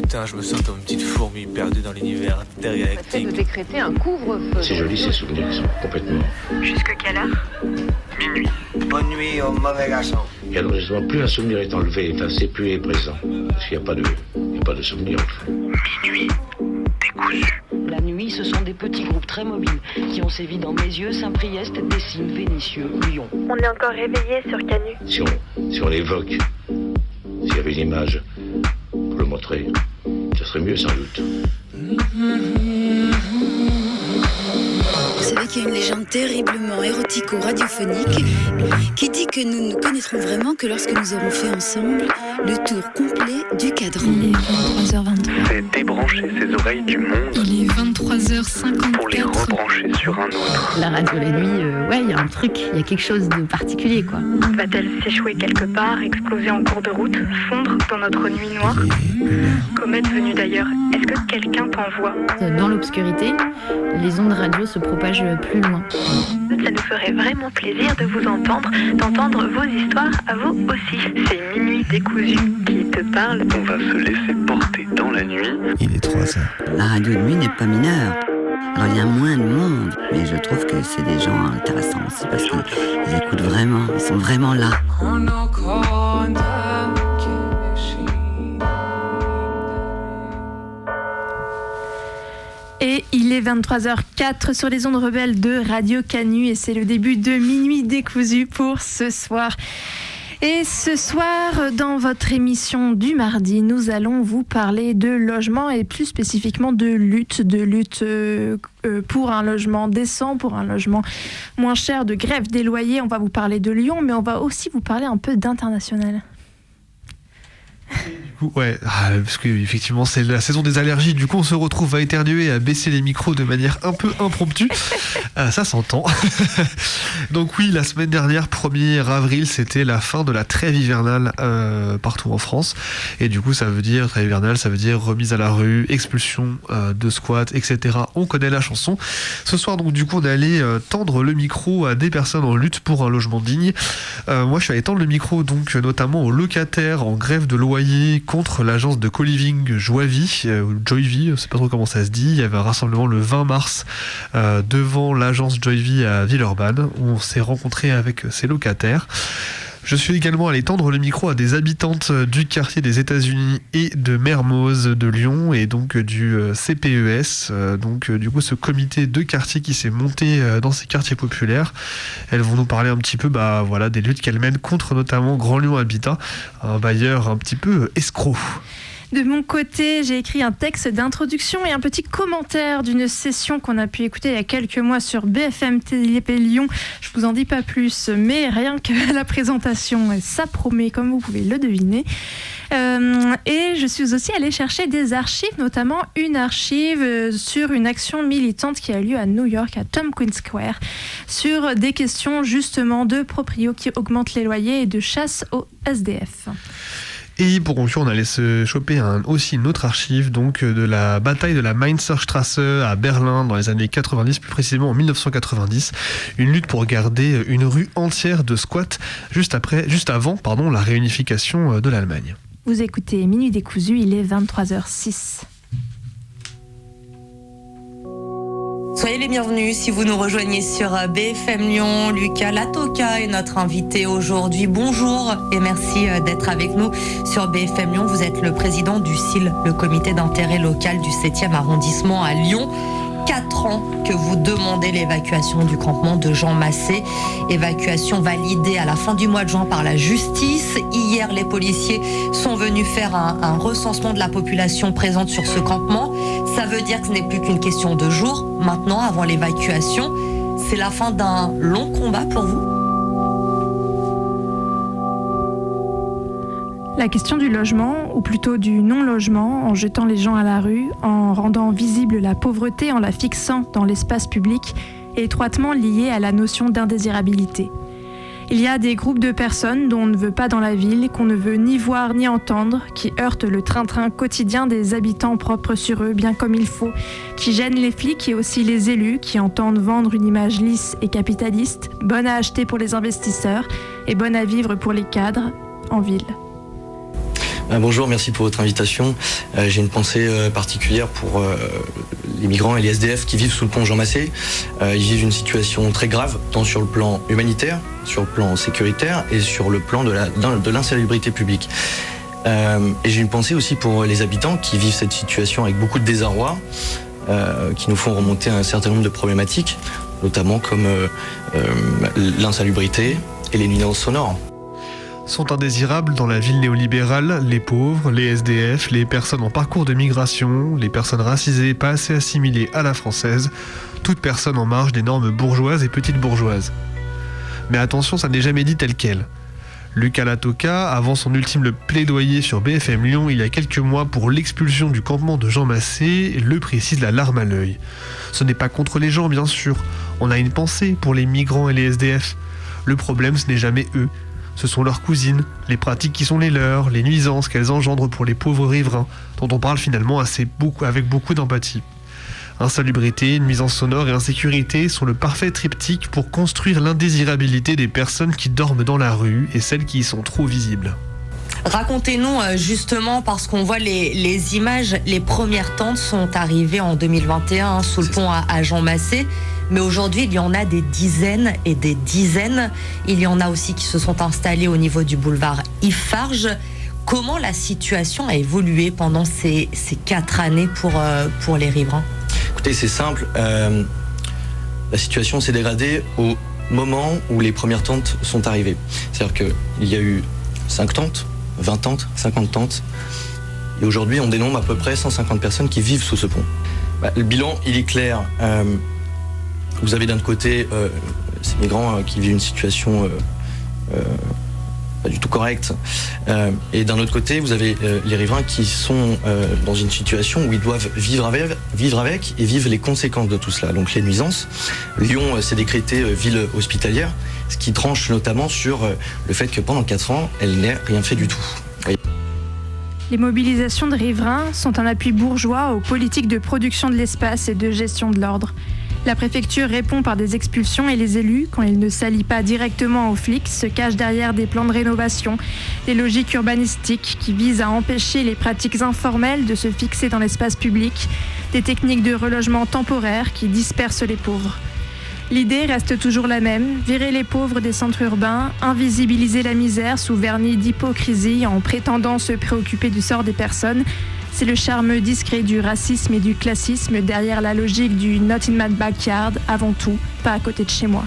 putain, je me sens comme une petite fourmi perdue dans l'univers intergalactique. De décréter un couvre-feu. C'est joli ces souvenirs, ils sont complètement... Jusque quelle heure? Minuit. Bonne nuit au mauvais garçon. Et alors justement, plus un souvenir est enlevé, enfin, c'est plus est présent. Parce qu'il n'y a pas de souvenir. Minuit décousu. La nuit, ce sont des petits groupes très mobiles qui ont sévi dans Mézieux, Saint-Priest, Dessines, Vénissieux, Lyon. On est encore réveillé sur Canu. Si on l'évoque, s'il y avait une image pour le montrer, ça serait mieux sans doute. Vous savez qu'il y a une légende terriblement érotico-radiophonique qui dit que nous ne connaîtrons vraiment que lorsque nous aurons fait ensemble le tour complet du cadran. Il est 23h23. C'est débrancher ses oreilles du monde. Il est 23h54. Pour les rebrancher sur un autre. La radio la nuit, ouais, il y a un truc, il y a quelque chose de particulier, quoi. Va-t-elle s'échouer quelque part, exploser en cours de route, fondre dans notre nuit noire? Comète venue d'ailleurs, est-ce que quelqu'un t'envoie? Dans l'obscurité, les ondes radio se propagent plus loin. Ça nous ferait vraiment plaisir de vous entendre, d'entendre vos histoires à vous aussi. C'est Minuit décousu qui te parle. On va se laisser porter dans la nuit. Il est 3h. La radio de nuit n'est pas mineure. Alors il y a moins de monde, mais je trouve que c'est des gens intéressants aussi parce qu'ils écoutent vraiment, ils sont vraiment là. Et il est 23h04 sur les ondes rebelles de Radio Canu et c'est le début de Minuit décousu pour ce soir. Et ce soir, dans votre émission du mardi, nous allons vous parler de logement et plus spécifiquement de lutte pour un logement décent, pour un logement moins cher, de grève des loyers. On va vous parler de Lyon, mais on va aussi vous parler un peu d'international. Ouais, parce que effectivement c'est la saison des allergies, du coup on se retrouve à éternuer et à baisser les micros de manière un peu impromptue. Ça s'entend. Donc oui, la semaine dernière, 1er avril, c'était la fin de la trêve hivernale partout en France. Et du coup ça veut dire, trêve hivernale, ça veut dire remise à la rue, expulsion de squats, etc. On connaît la chanson. Ce soir donc du coup on est allé tendre le micro à des personnes en lutte pour un logement digne. Moi je suis allé tendre le micro donc notamment aux locataires en grève de loyer contre l'agence de co-living Joyvie, Joyvie, je sais pas trop comment ça se dit. Il y avait un rassemblement le 20 mars devant l'agence Joyvie à Villeurbanne où on s'est rencontré avec ses locataires. Je suis également allé tendre le micro à des habitantes du quartier des États-Unis et de Mermoz de Lyon et donc du CPES, donc du coup ce comité de quartier qui s'est monté dans ces quartiers populaires. Elles vont nous parler un petit peu voilà, des luttes qu'elles mènent contre notamment Grand Lyon Habitat, un bailleur un petit peu escroc. De mon côté, j'ai écrit un texte d'introduction et un petit commentaire d'une session qu'on a pu écouter il y a quelques mois sur BFM TV Lyon. Je vous en dis pas plus, mais rien que la présentation, ça promet, comme vous pouvez le deviner. Et je suis aussi allée chercher des archives, notamment une archive sur une action militante qui a lieu à New York, à Tompkins Square, sur des questions justement de proprio qui augmentent les loyers et de chasse au SDF. Et pour conclure, on allait se choper aussi une autre archive donc de la bataille de la Mainzer Straße à Berlin dans les années 90, plus précisément en 1990. Une lutte pour garder une rue entière de squats juste avant la réunification de l'Allemagne. Vous écoutez Minuit décousu, il est 23h06. Soyez les bienvenus si vous nous rejoignez sur BFM Lyon. Lucas Latoka est notre invité aujourd'hui. Bonjour et merci d'être avec nous sur BFM Lyon. Vous êtes le président du CIL, le comité d'intérêt local du 7e arrondissement à Lyon. 4 ans que vous demandez l'évacuation du campement de Jean Massé. Évacuation validée à la fin du mois de juin par la justice. Hier, les policiers sont venus faire un recensement de la population présente sur ce campement. Ça veut dire que ce n'est plus qu'une question de jours. Maintenant, avant l'évacuation, c'est la fin d'un long combat pour vous? La question du logement, ou plutôt du non-logement, en jetant les gens à la rue, en rendant visible la pauvreté, en la fixant dans l'espace public, est étroitement liée à la notion d'indésirabilité. Il y a des groupes de personnes dont on ne veut pas dans la ville, qu'on ne veut ni voir ni entendre, qui heurtent le train-train quotidien des habitants propres sur eux, bien comme il faut, qui gênent les flics et aussi les élus, qui entendent vendre une image lisse et capitaliste, bonne à acheter pour les investisseurs et bonne à vivre pour les cadres en ville. Bonjour, merci pour votre invitation. J'ai une pensée particulière pour les migrants et les SDF qui vivent sous le pont Jean Massé. Ils vivent une situation très grave, tant sur le plan humanitaire, sur le plan sécuritaire et sur le plan de l'insalubrité publique. Et j'ai une pensée aussi pour les habitants qui vivent cette situation avec beaucoup de désarroi, qui nous font remonter un certain nombre de problématiques, notamment comme l'insalubrité et les nuisances sonores. Sont indésirables dans la ville néolibérale les pauvres, les SDF, les personnes en parcours de migration, les personnes racisées pas assez assimilées à la française, toute personne en marge des normes bourgeoises et petites bourgeoises. Mais attention, ça n'est jamais dit tel quel. Lucas Latoka, avant son ultime plaidoyer sur BFM Lyon il y a quelques mois pour l'expulsion du campement de Jean Massé, le précise la larme à l'œil. Ce n'est pas contre les gens, bien sûr. On a une pensée pour les migrants et les SDF. Le problème, ce n'est jamais eux. Ce sont leurs cousines, les pratiques qui sont les leurs, les nuisances qu'elles engendrent pour les pauvres riverains, dont on parle finalement avec beaucoup d'empathie. Insalubrité, nuisances sonores et insécurité sont le parfait triptyque pour construire l'indésirabilité des personnes qui dorment dans la rue et celles qui y sont trop visibles. Racontez-nous justement, parce qu'on voit les images, les premières tentes sont arrivées en 2021 sous le pont à Jean Massé. Mais aujourd'hui, il y en a des dizaines et des dizaines. Il y en a aussi qui se sont installés au niveau du boulevard Ifarge. Comment la situation a évolué pendant ces 4 années pour les riverains ? Écoutez, c'est simple. La situation s'est dégradée au moment où les premières tentes sont arrivées. C'est-à-dire qu'il y a eu 5 tentes, 20 tentes, 50 tentes. Et aujourd'hui, on dénombre à peu près 150 personnes qui vivent sous ce pont. Le bilan, il est clair. Vous avez d'un côté ces migrants qui vivent une situation pas du tout correcte. Et d'un autre côté, vous avez les riverains qui sont dans une situation où ils doivent vivre avec et vivre les conséquences de tout cela. Donc les nuisances. Lyon s'est décrétée ville hospitalière, ce qui tranche notamment sur le fait que pendant 4 ans, elle n'ait rien fait du tout. Les mobilisations de riverains sont un appui bourgeois aux politiques de production de l'espace et de gestion de l'ordre. La préfecture répond par des expulsions et les élus, quand ils ne s'allient pas directement aux flics, se cachent derrière des plans de rénovation, des logiques urbanistiques qui visent à empêcher les pratiques informelles de se fixer dans l'espace public, des techniques de relogement temporaire qui dispersent les pauvres. L'idée reste toujours la même, virer les pauvres des centres urbains, invisibiliser la misère sous vernis d'hypocrisie en prétendant se préoccuper du sort des personnes. C'est le charme discret du racisme et du classisme derrière la logique du « not in my backyard » avant tout, pas à côté de chez moi.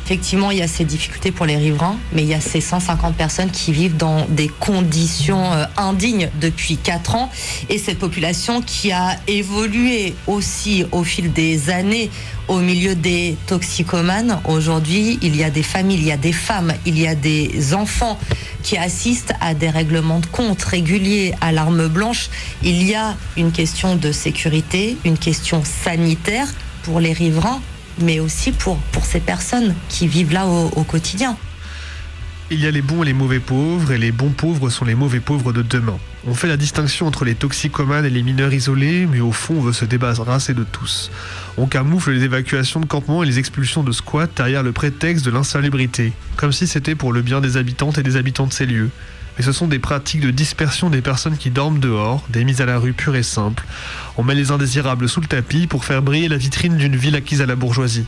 Effectivement, il y a ces difficultés pour les riverains, mais il y a ces 150 personnes qui vivent dans des conditions indignes depuis 4 ans. Et cette population qui a évolué aussi au fil des années au milieu des toxicomanes. Aujourd'hui, il y a des familles, il y a des femmes, il y a des enfants qui assistent à des règlements de compte réguliers à l'arme blanche. Il y a une question de sécurité, une question sanitaire pour les riverains, mais aussi pour ces personnes qui vivent là au quotidien. Il y a les bons et les mauvais pauvres, et les bons pauvres sont les mauvais pauvres de demain. On fait la distinction entre les toxicomanes et les mineurs isolés, mais au fond on veut se débarrasser de tous. On camoufle les évacuations de campements et les expulsions de squats derrière le prétexte de l'insalubrité, comme si c'était pour le bien des habitantes et des habitants de ces lieux. Mais ce sont des pratiques de dispersion des personnes qui dorment dehors, des mises à la rue pures et simples. On met les indésirables sous le tapis pour faire briller la vitrine d'une ville acquise à la bourgeoisie.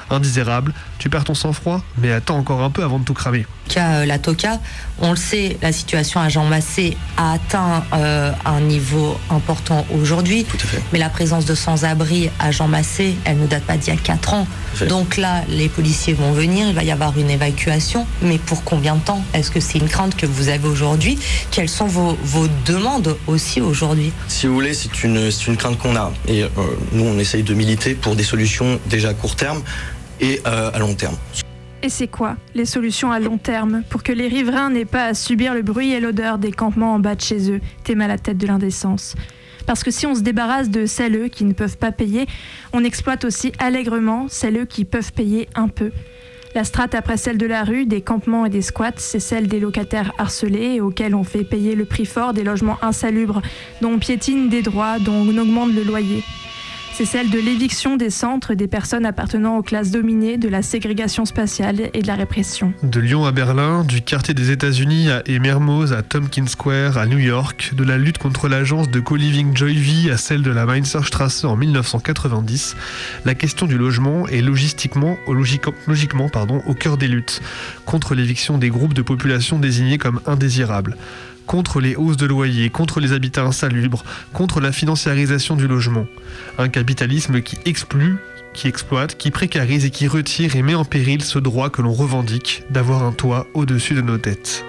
Indésirable, tu perds ton sang-froid, mais attends encore un peu avant de tout cramer. La Toka, on le sait, la situation à Jean Massé a atteint un niveau important aujourd'hui. Tout à fait. Mais la présence de sans-abri à Jean Massé, elle ne date pas d'il y a 4 ans. Donc là, les policiers vont venir, il va y avoir une évacuation. Mais pour combien de temps ? Est-ce que c'est une crainte que vous avez aujourd'hui ? Quelles sont vos demandes aussi aujourd'hui ? Si vous voulez, c'est une crainte qu'on a. Et nous, on essaye de militer pour des solutions déjà à court terme et à long terme. Et c'est quoi les solutions à long terme pour que les riverains n'aient pas à subir le bruit et l'odeur des campements en bas de chez eux, thème à la tête de l'indécence ? Parce que si on se débarrasse de celles qui ne peuvent pas payer, on exploite aussi allègrement celles qui peuvent payer un peu. La strate après celle de la rue, des campements et des squats, c'est celle des locataires harcelés auxquels on fait payer le prix fort des logements insalubres, dont on piétine des droits, dont on augmente le loyer. C'est celle de l'éviction des centres des personnes appartenant aux classes dominées, de la ségrégation spatiale et de la répression. De Lyon à Berlin, du quartier des États-Unis à Mermoz, à Tompkins Square, à New York, de la lutte contre l'agence de co-living Joyvie à celle de la Mainzer-Straße en 1990, la question du logement est logiquement au cœur des luttes, contre l'éviction des groupes de population désignés comme indésirables, contre les hausses de loyers, contre les habitats insalubres, contre la financiarisation du logement. Un capitalisme qui exclut, qui exploite, qui précarise et qui retire et met en péril ce droit que l'on revendique d'avoir un toit au-dessus de nos têtes.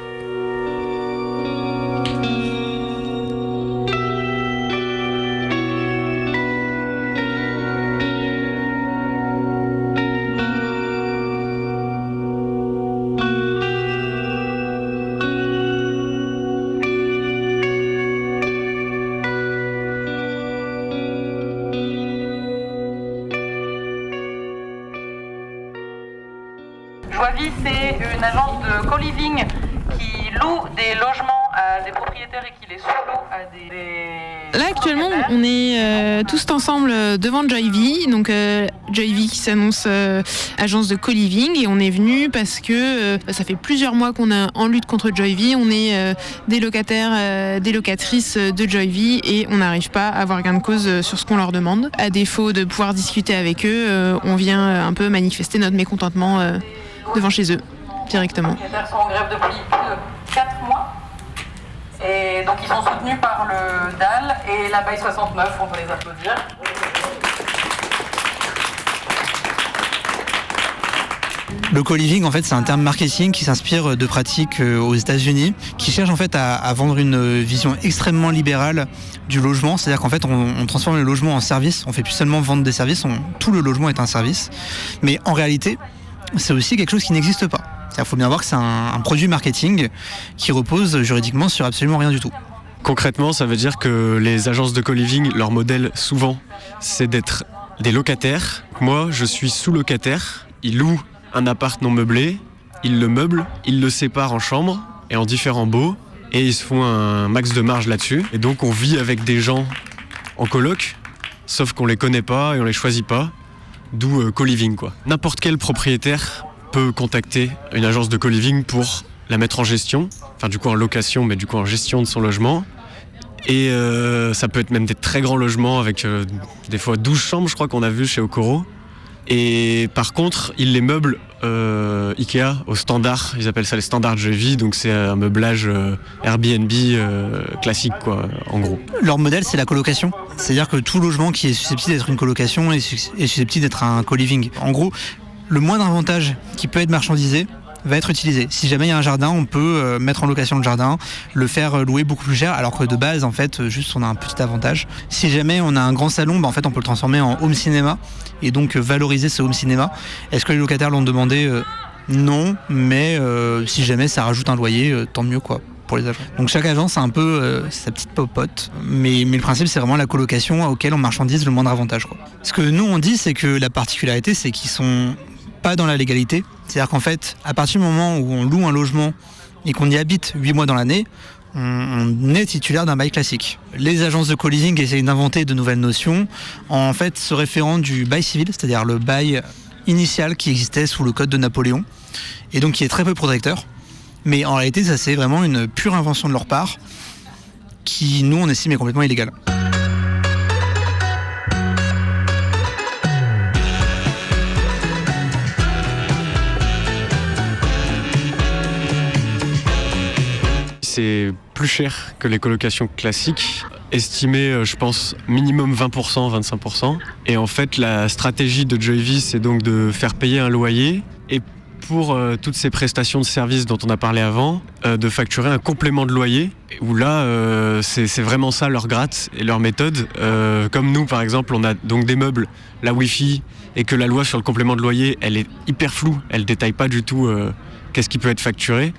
Joyvie, c'est une agence de co-living qui loue des logements à des propriétaires et qui les sous-loue à des... Là actuellement on est tous ensemble devant Joyvie, donc Joyvie qui s'annonce agence de co-living, et on est venu parce que ça fait plusieurs mois qu'on est en lutte contre Joyvie. On est des locataires, des locatrices de Joyvie, et on n'arrive pas à avoir gain de cause sur ce qu'on leur demande. À défaut de pouvoir discuter avec eux, on vient un peu manifester notre mécontentement devant chez eux directement. Les locataires sont en grève depuis plus de 4 mois. Et donc ils sont soutenus par le DAL et la BAI 69, on peut les applaudir. Le co-living, en fait, c'est un terme marketing qui s'inspire de pratiques aux États-Unis, qui cherche en fait à vendre une vision extrêmement libérale du logement. C'est-à-dire qu'en fait, on transforme le logement en service. On fait plus seulement vendre des services, tout le logement est un service. Mais en réalité, c'est aussi quelque chose qui n'existe pas. Il faut bien voir que c'est un produit marketing qui repose juridiquement sur absolument rien du tout. Concrètement, ça veut dire que les agences de co-living, leur modèle souvent, c'est d'être des locataires. Moi, je suis sous-locataire. Ils louent un appart non meublé, ils le meublent, ils le séparent en chambres et en différents baux, et ils se font un max de marge là-dessus. Et donc on vit avec des gens en coloc, sauf qu'on les connaît pas et on les choisit pas, d'où co-living quoi. N'importe quel propriétaire peut contacter une agence de co-living pour la mettre en gestion, enfin du coup en location, mais du coup en gestion de son logement. Et ça peut être même des très grands logements avec des fois 12 chambres, je crois qu'on a vu chez Okoro. Et par contre, ils les meublent Ikea au standard, ils appellent ça les standards Joyvie, donc c'est un meublage Airbnb classique quoi, en gros. Leur modèle, c'est la colocation. C'est-à-dire que tout logement qui est susceptible d'être une colocation est susceptible d'être un co-living. En gros, le moindre avantage qui peut être marchandisé va être utilisé. Si jamais il y a un jardin, on peut mettre en location le jardin, le faire louer beaucoup plus cher, alors que de base, en fait, juste on a un petit avantage. Si jamais on a un grand salon, en fait, on peut le transformer en home cinéma et donc valoriser ce home cinéma. Est-ce que les locataires l'ont demandé ? Non, mais si jamais ça rajoute un loyer, tant mieux quoi. Pour les agents. Donc chaque agence a un peu sa petite popote, mais le principe c'est vraiment la colocation auquel on marchandise le moindre avantage quoi. Ce que nous on dit, c'est que la particularité c'est qu'ils sont pas dans la légalité. C'est-à-dire qu'en fait, à partir du moment où on loue un logement et qu'on y habite 8 mois dans l'année, on est titulaire d'un bail classique. Les agences de co-living essayent d'inventer de nouvelles notions en fait se référant du bail civil, c'est-à-dire le bail initial qui existait sous le code de Napoléon, et donc qui est très peu protecteur. Mais en réalité, ça c'est vraiment une pure invention de leur part qui, nous, on estime est complètement illégale. C'est plus cher que les colocations classiques, estimé, je pense, minimum 20%, 25%. Et en fait, la stratégie de Joyvie, c'est donc de faire payer un loyer et pour toutes ces prestations de services dont on a parlé avant, de facturer un complément de loyer, où là, c'est vraiment ça leur gratte et leur méthode. Comme nous, par exemple, on a donc des meubles, la Wi-Fi, et que la loi sur le complément de loyer, elle est hyper floue, elle détaille pas du tout qu'est-ce qui peut être facturé.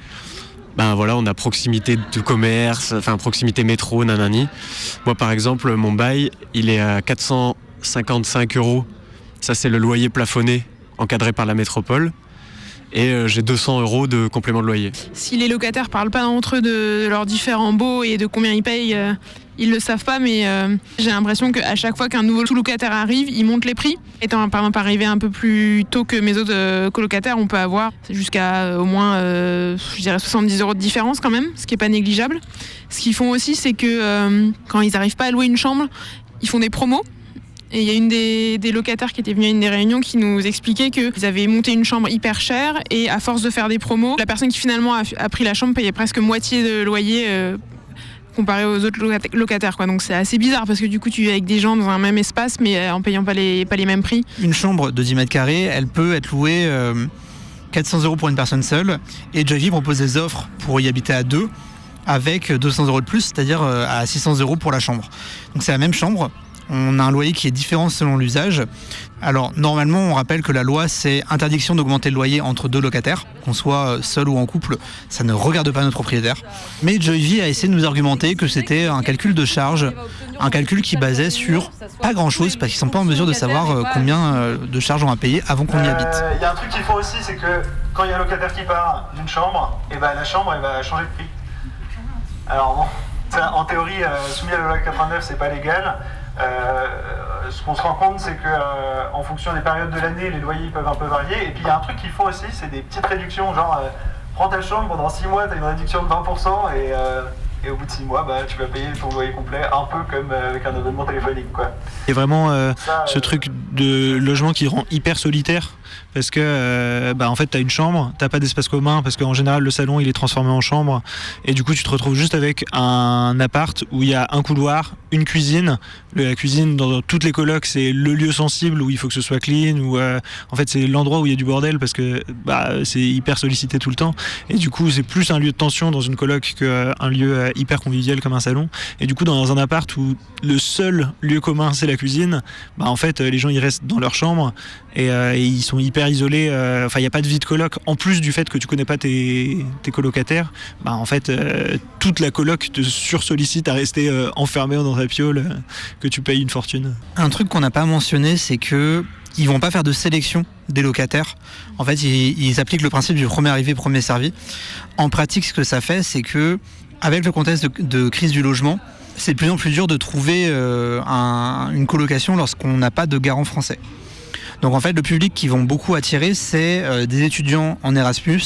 Ben voilà, on a proximité de commerce, enfin proximité métro, nanani. Moi, par exemple, mon bail, il est à 455 €. Ça, c'est le loyer plafonné, encadré par la métropole. Et j'ai 200 € de complément de loyer. Si les locataires parlent pas entre eux de leurs différents baux et de combien ils payent, ils le savent pas, mais j'ai l'impression qu'à chaque fois qu'un nouveau sous-locataire arrive, ils montent les prix. Étant par exemple arrivé un peu plus tôt que mes autres colocataires, on peut avoir jusqu'à au moins, je dirais 70 € de différence quand même, ce qui est pas négligeable. Ce qu'ils font aussi, c'est que quand ils n'arrivent pas à louer une chambre, ils font des promos. Et il y a une des locataires qui était venue à une des réunions qui nous expliquait qu'ils avaient monté une chambre hyper chère et à force de faire des promos, la personne qui finalement a pris la chambre payait presque moitié de loyer comparé aux autres locataires, quoi. Donc c'est assez bizarre parce que du coup tu vis avec des gens dans un même espace mais en payant pas les mêmes prix. Une chambre de 10 mètres carrés, elle peut être louée 400 € pour une personne seule et Joyvie propose des offres pour y habiter à 2 avec 200 € de plus, c'est-à-dire à 600 € pour la chambre. Donc c'est la même chambre. On a un loyer qui est différent selon l'usage. Alors normalement on rappelle que la loi c'est interdiction d'augmenter le loyer entre 2 locataires, qu'on soit seul ou en couple, ça ne regarde pas notre propriétaire. Mais Joyvie a essayé de nous argumenter que c'était un calcul de charge, un calcul qui basait sur pas grand chose parce qu'ils sont pas en mesure de savoir combien de charges on va payer avant qu'on y habite. Il y a un truc qu'il faut aussi, c'est que quand il y a un locataire qui part d'une chambre, et la chambre elle va changer de prix. Alors bon, en théorie soumis à la loi 89 c'est pas légal. Ce qu'on se rend compte, c'est que en fonction des périodes de l'année, les loyers peuvent un peu varier. Et puis il y a un truc qu'il faut aussi, c'est des petites réductions, genre prends ta chambre pendant 6 mois, tu as une réduction de 20% et au bout de 6 mois, tu vas payer ton loyer complet, un peu comme avec un abonnement téléphonique, quoi. Il y a vraiment ce truc de logement qui rend hyper solitaire. Parce que en fait t'as une chambre, t'as pas d'espace commun parce qu'en général le salon il est transformé en chambre et du coup tu te retrouves juste avec un appart où il y a un couloir, une cuisine. La cuisine dans toutes les colocs c'est le lieu sensible où il faut que ce soit clean, où en fait c'est l'endroit où il y a du bordel parce que c'est hyper sollicité tout le temps et du coup c'est plus un lieu de tension dans une coloc qu'un lieu hyper convivial comme un salon. Et du coup dans un appart où le seul lieu commun c'est la cuisine, en fait les gens ils restent dans leur chambre et ils sont hyper isolés, il n'y a pas de vie de coloc en plus du fait que tu connais pas tes colocataires. En fait toute la coloc te sursollicite à rester enfermé dans ta piole que tu payes une fortune. Un truc qu'on n'a pas mentionné, c'est que ils vont pas faire de sélection des locataires. En fait ils appliquent le principe du premier arrivé premier servi. En pratique ce que ça fait, c'est que avec le contexte de crise du logement, c'est de plus en plus dur de trouver une colocation lorsqu'on n'a pas de garant français. Donc en fait, le public qu'ils vont beaucoup attirer, c'est des étudiants en Erasmus,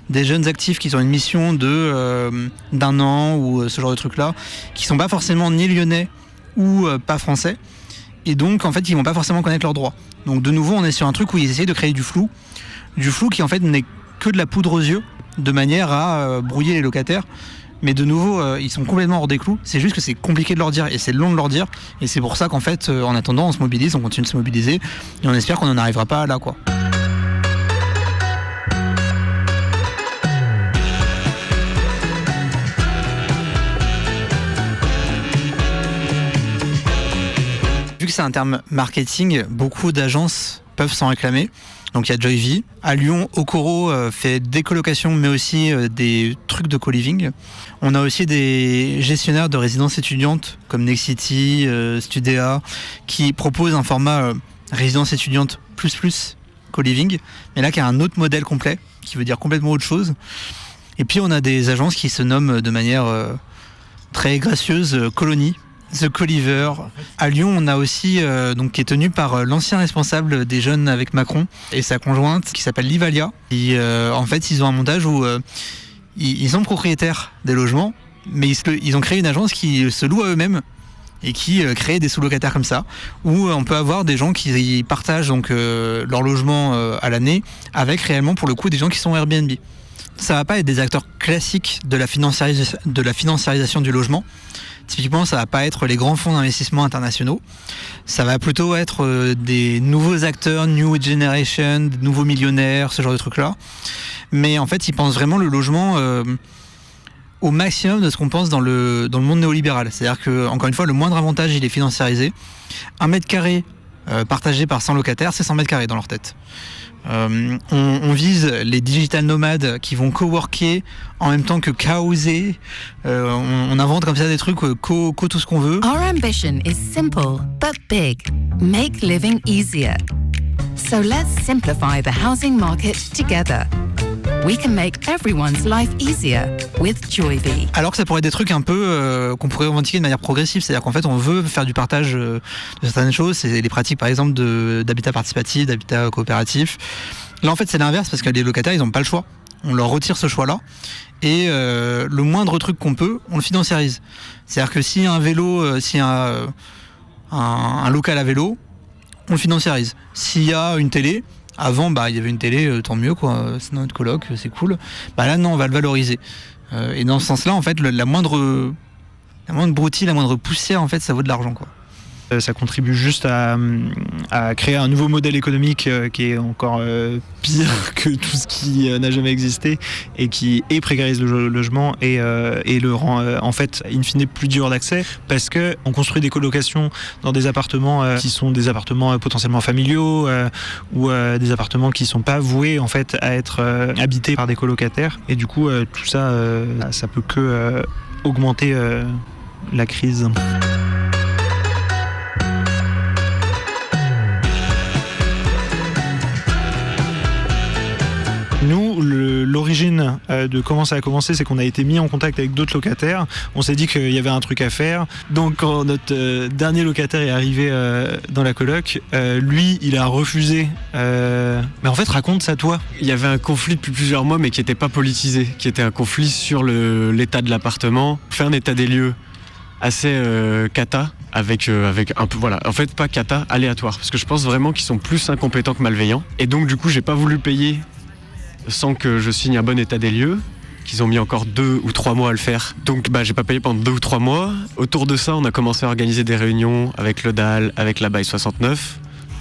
des jeunes actifs qui ont une mission d'un an ou ce genre de trucs-là, qui sont pas forcément ni lyonnais ou pas français. Et donc en fait, ils vont pas forcément connaître leurs droits. Donc de nouveau, on est sur un truc où ils essayent de créer du flou qui en fait n'est que de la poudre aux yeux, de manière à brouiller les locataires. Mais de nouveau, ils sont complètement hors des clous. C'est juste que c'est compliqué de leur dire et c'est long de leur dire. Et c'est pour ça qu'en fait, en attendant, on se mobilise, on continue de se mobiliser. Et on espère qu'on n'en arrivera pas là, quoi. Vu que c'est un terme marketing, beaucoup d'agences peuvent s'en réclamer. Donc il y a Joyvie. À Lyon, Okoro fait des colocations, mais aussi des trucs de co-living. On a aussi des gestionnaires de résidences étudiantes comme Nexity, Studéa, qui proposent un format résidence étudiante plus co-living, mais là qui a un autre modèle complet, qui veut dire complètement autre chose. Et puis on a des agences qui se nomment de manière très gracieuse Colony, The Coliver. À Lyon, on a aussi, qui est tenu par l'ancien responsable des jeunes avec Macron et sa conjointe, qui s'appelle Livalia. Et, en fait, ils ont un montage où ils sont propriétaires des logements, mais ils ont créé une agence qui se loue à eux-mêmes et qui crée des sous-locataires comme ça, où on peut avoir des gens qui partagent leur logement à l'année avec réellement, pour le coup, des gens qui sont Airbnb. Ça va pas être des acteurs classiques de la financiarisation du logement. Typiquement, ça va pas être les grands fonds d'investissement internationaux. Ça va plutôt être des nouveaux acteurs, New Generation, des nouveaux millionnaires, ce genre de trucs-là. Mais en fait, ils pensent vraiment le logement au maximum de ce qu'on pense dans le monde néolibéral. C'est-à-dire que, encore une fois, le moindre avantage, il est financiarisé. 1 mètre carré partagé par 100 locataires, c'est 100 mètres carrés dans leur tête. On vise les digital nomades qui vont coworker en même temps que caoser. On invente comme ça des trucs tout ce qu'on veut. Our ambition is simple but big. Make living easier. So let's simplify the housing market together. We can make everyone's life easier with Joyvi. Alors que ça pourrait être des trucs un peu qu'on pourrait revendiquer de manière progressive, c'est-à-dire qu'en fait on veut faire du partage de certaines choses, c'est les pratiques par exemple d'habitat participatif, d'habitat coopératif. Là en fait c'est l'inverse parce que les locataires ils n'ont pas le choix, on leur retire ce choix-là et le moindre truc qu'on peut, on le financiarise. C'est-à-dire que s'il y a un vélo, s'il y a un local à vélo, on le financiarise. S'il y a une télé, avant il y avait une télé, tant mieux quoi, c'est dans notre coloc, c'est cool. Là non, on va le valoriser. Et dans ce sens-là, en fait, la moindre broutille, la moindre poussière, en fait, ça vaut de l'argent, quoi. Ça contribue juste à créer un nouveau modèle économique qui est encore pire que tout ce qui n'a jamais existé et qui précarise le logement et le rend en fait in fine plus dur d'accès parce que on construit des colocations dans des appartements qui sont des appartements potentiellement familiaux ou des appartements qui sont pas voués en fait à être habités par des colocataires et du coup tout ça ça peut que augmenter la crise. Nous, l'origine de comment ça a commencé, c'est qu'on a été mis en contact avec d'autres locataires. On s'est dit qu'il y avait un truc à faire. Donc, quand notre dernier locataire est arrivé dans la coloc, lui, il a refusé. Mais en fait, raconte ça, toi. Il y avait un conflit depuis plusieurs mois, mais qui n'était pas politisé, qui était un conflit sur l'état de l'appartement. Faire un état des lieux assez cata, avec un peu, voilà, en fait, pas cata, aléatoire. Parce que je pense vraiment qu'ils sont plus incompétents que malveillants. Et donc, du coup, j'ai pas voulu payer sans que je signe un bon état des lieux, qu'ils ont mis encore 2 ou 3 mois à le faire. Donc j'ai pas payé pendant 2 ou 3 mois. Autour de ça, on a commencé à organiser des réunions avec le DAL, avec la Baille 69.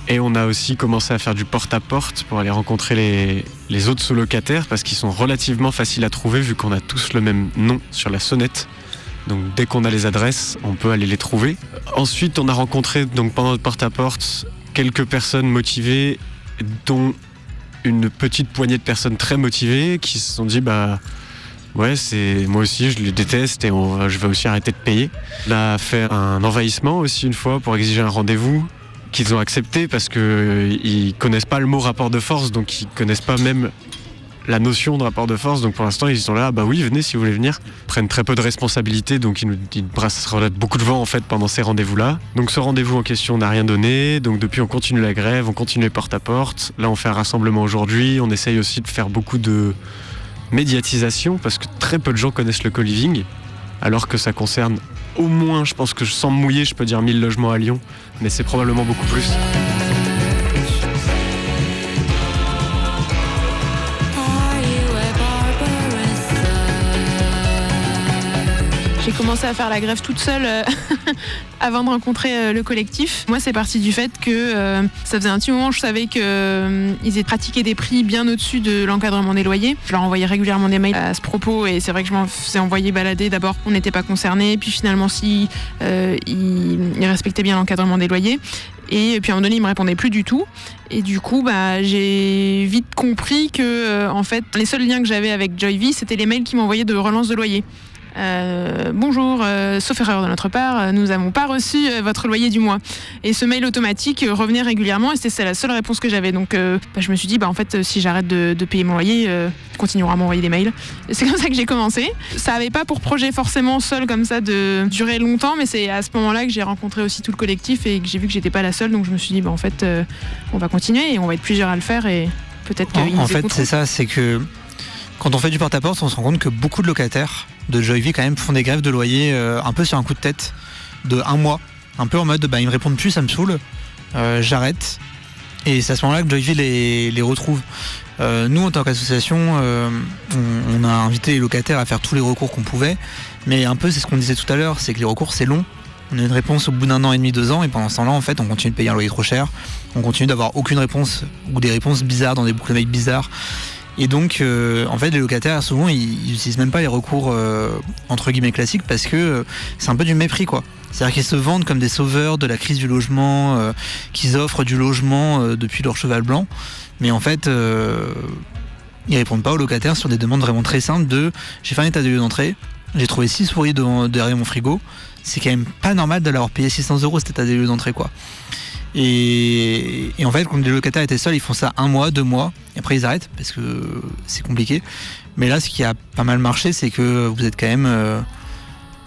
Et on a aussi commencé à faire du porte-à-porte pour aller rencontrer les autres sous-locataires parce qu'ils sont relativement faciles à trouver vu qu'on a tous le même nom sur la sonnette. Donc dès qu'on a les adresses, on peut aller les trouver. Ensuite, on a rencontré donc pendant le porte-à-porte quelques personnes motivées dont une petite poignée de personnes très motivées qui se sont dit ouais, c'est moi aussi je les déteste et je vais aussi arrêter de payer. On a fait un envahissement aussi une fois pour exiger un rendez-vous qu'ils ont accepté parce qu'ils connaissent pas le mot rapport de force, donc ils connaissent pas même la notion de rapport de force, donc pour l'instant ils sont là, oui venez si vous voulez venir. Ils prennent très peu de responsabilités, donc ils brassent beaucoup de vent en fait pendant ces rendez-vous-là. Donc ce rendez-vous en question n'a rien donné, donc depuis on continue la grève, on continue les porte-à-porte. Là on fait un rassemblement aujourd'hui, on essaye aussi de faire beaucoup de médiatisation parce que très peu de gens connaissent le co-living, alors que ça concerne au moins, je pense que sans me mouiller, je peux dire 1000 logements à Lyon, mais c'est probablement beaucoup plus. J'ai commencé à faire la grève toute seule avant de rencontrer le collectif. Moi, c'est parti du fait que ça faisait un petit moment, je savais qu'ils aient pratiqué des prix bien au-dessus de l'encadrement des loyers. Je leur envoyais régulièrement des mails à ce propos et c'est vrai que je m'en faisais envoyer balader. D'abord, on n'était pas concernés, puis finalement, si ils respectaient bien l'encadrement des loyers. Et puis à un moment donné, ils me répondaient plus du tout. Et du coup, j'ai vite compris que, en fait, les seuls liens que j'avais avec Joyvi, c'était les mails qu'ils m'envoyaient de relance de loyer. Bonjour, sauf erreur de notre part, nous n'avons pas reçu votre loyer du mois. Et ce mail automatique revenait régulièrement et c'était la seule réponse que j'avais. Donc je me suis dit, en fait, si j'arrête de payer mon loyer, ils continueront à m'envoyer des mails. Et c'est comme ça que j'ai commencé. Ça n'avait pas pour projet forcément seul comme ça de durer longtemps, mais c'est à ce moment-là que j'ai rencontré aussi tout le collectif et que j'ai vu que j'étais pas la seule. Donc je me suis dit, en fait, on va continuer et on va être plusieurs à le faire et peut-être qu'ils nous écouteront. En fait, c'est ça, c'est que quand on fait du porte-à-porte, on se rend compte que beaucoup de locataires de Joyvi quand même font des grèves de loyer un peu sur un coup de tête de 1 mois, un peu en mode ils me répondent plus, ça me saoule, j'arrête. Et c'est à ce moment-là que Joyvi les retrouve. Nous, en tant qu'association, on a invité les locataires à faire tous les recours qu'on pouvait, mais un peu c'est ce qu'on disait tout à l'heure, c'est que les recours c'est long. On a une réponse au bout d'1 an et demi, 2 ans, et pendant ce temps-là, en fait, on continue de payer un loyer trop cher, on continue d'avoir aucune réponse ou des réponses bizarres dans des boucles de mail bizarres. Et donc, en fait, les locataires, souvent, ils n'utilisent même pas les recours entre guillemets classiques parce que c'est un peu du mépris, quoi. C'est-à-dire qu'ils se vendent comme des sauveurs de la crise du logement, qu'ils offrent du logement depuis leur cheval blanc. Mais en fait, ils répondent pas aux locataires sur des demandes vraiment très simples de « j'ai fait un état des lieux d'entrée, j'ai trouvé 6 souris derrière mon frigo, c'est quand même pas normal de l'avoir payé 600 € cet état des lieux d'entrée, quoi ». Et en fait, quand les locataires étaient seuls, ils font ça 1 mois, 2 mois, et après ils arrêtent parce que c'est compliqué. Mais là, ce qui a pas mal marché, c'est que vous êtes quand même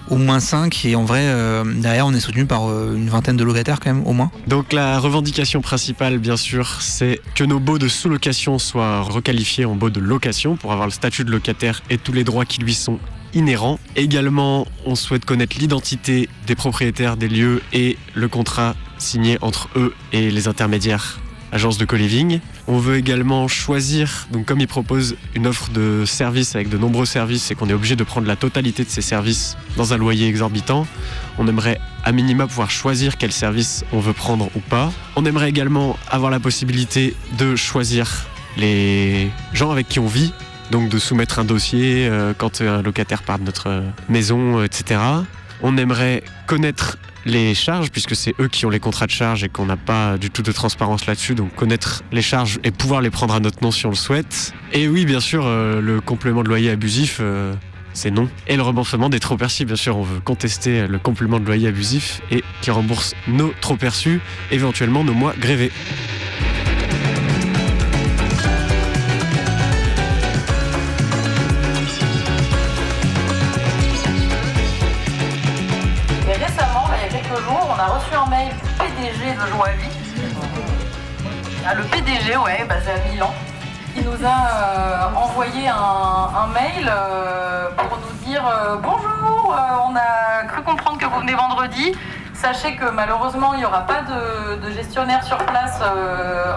au moins 5, et en vrai, derrière, on est soutenu par une vingtaine de locataires quand même, au moins. Donc la revendication principale, bien sûr, c'est que nos baux de sous-location soient requalifiés en baux de location pour avoir le statut de locataire et tous les droits qui lui sont inhérents. Également, on souhaite connaître l'identité des propriétaires des lieux et le contrat signé entre eux et les intermédiaires agences de co-living. On veut également choisir, donc comme ils proposent une offre de services avec de nombreux services et qu'on est obligé de prendre la totalité de ces services dans un loyer exorbitant, on aimerait à minima pouvoir choisir quel service on veut prendre ou pas. On aimerait également avoir la possibilité de choisir les gens avec qui on vit, donc de soumettre un dossier quand un locataire part de notre maison, etc. On aimerait connaître les charges, puisque c'est eux qui ont les contrats de charge et qu'on n'a pas du tout de transparence là-dessus, donc connaître les charges et pouvoir les prendre à notre nom si on le souhaite. Et oui, bien sûr, le complément de loyer abusif, c'est non. Et le remboursement des trop perçus, bien sûr, on veut contester le complément de loyer abusif et qui rembourse nos trop perçus, éventuellement nos mois grévés. On a reçu un mail du PDG de Joie-Vie. Le PDG, basé à Milan, qui nous a envoyé un mail pour nous dire bonjour, on a cru comprendre que vous venez vendredi. Sachez que malheureusement, il n'y aura pas de gestionnaire sur place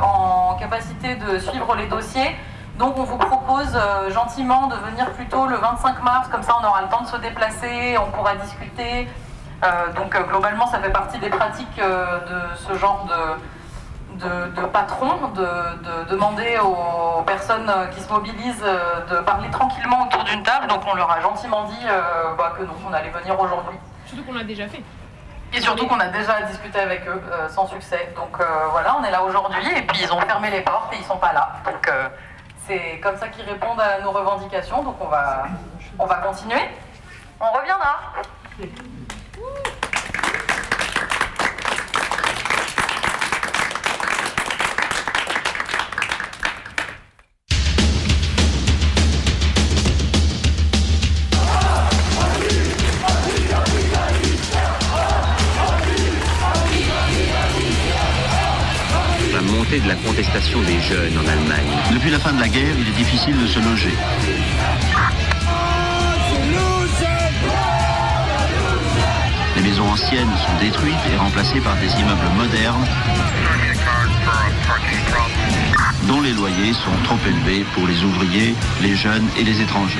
en capacité de suivre les dossiers. Donc on vous propose gentiment de venir plutôt le 25 mars, comme ça on aura le temps de se déplacer, on pourra discuter. Donc globalement ça fait partie des pratiques de ce genre de patron, de demander aux personnes qui se mobilisent de parler tranquillement autour d'une table. Donc on leur a gentiment dit que non, qu'on allait venir aujourd'hui. Surtout qu'on l'a déjà fait. Et surtout qu'on a déjà discuté avec eux sans succès. Donc voilà, on est là aujourd'hui et puis ils ont fermé les portes et ils sont pas là. Donc c'est comme ça qu'ils répondent à nos revendications. Donc on va continuer. On reviendra. La montée de la contestation des jeunes en Allemagne. Depuis la fin de la guerre, il est difficile de se loger. Les maisons anciennes sont détruites et remplacées par des immeubles modernes dont les loyers sont trop élevés pour les ouvriers, les jeunes et les étrangers.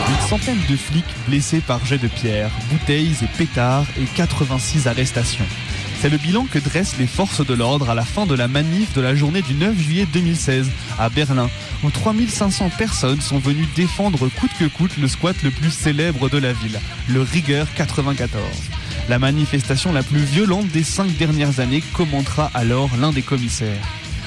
Une centaine de flics blessés par jets de pierre, bouteilles et pétards et 86 arrestations. C'est le bilan que dressent les forces de l'ordre à la fin de la manif de la journée du 9 juillet 2016 à Berlin, où 3500 personnes sont venues défendre coûte que coûte le squat le plus célèbre de la ville, le Rieger 94. La manifestation la plus violente des 5 dernières années, commentera alors l'un des commissaires.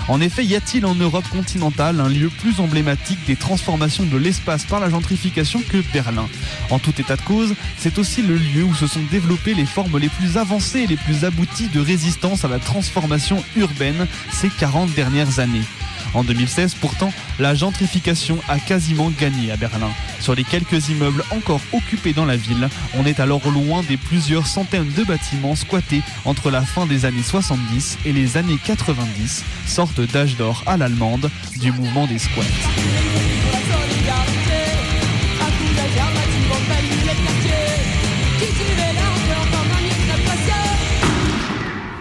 En effet, y a-t-il en Europe continentale un lieu plus emblématique des transformations de l'espace par la gentrification que Berlin ? En tout état de cause, c'est aussi le lieu où se sont développées les formes les plus avancées et les plus abouties de résistance à la transformation urbaine ces 40 dernières années. En 2016, pourtant, la gentrification a quasiment gagné à Berlin. Sur les quelques immeubles encore occupés dans la ville, on est alors loin des plusieurs centaines de bâtiments squattés entre la fin des années 70 et les années 90, sorte d'âge d'or à l'allemande du mouvement des squats.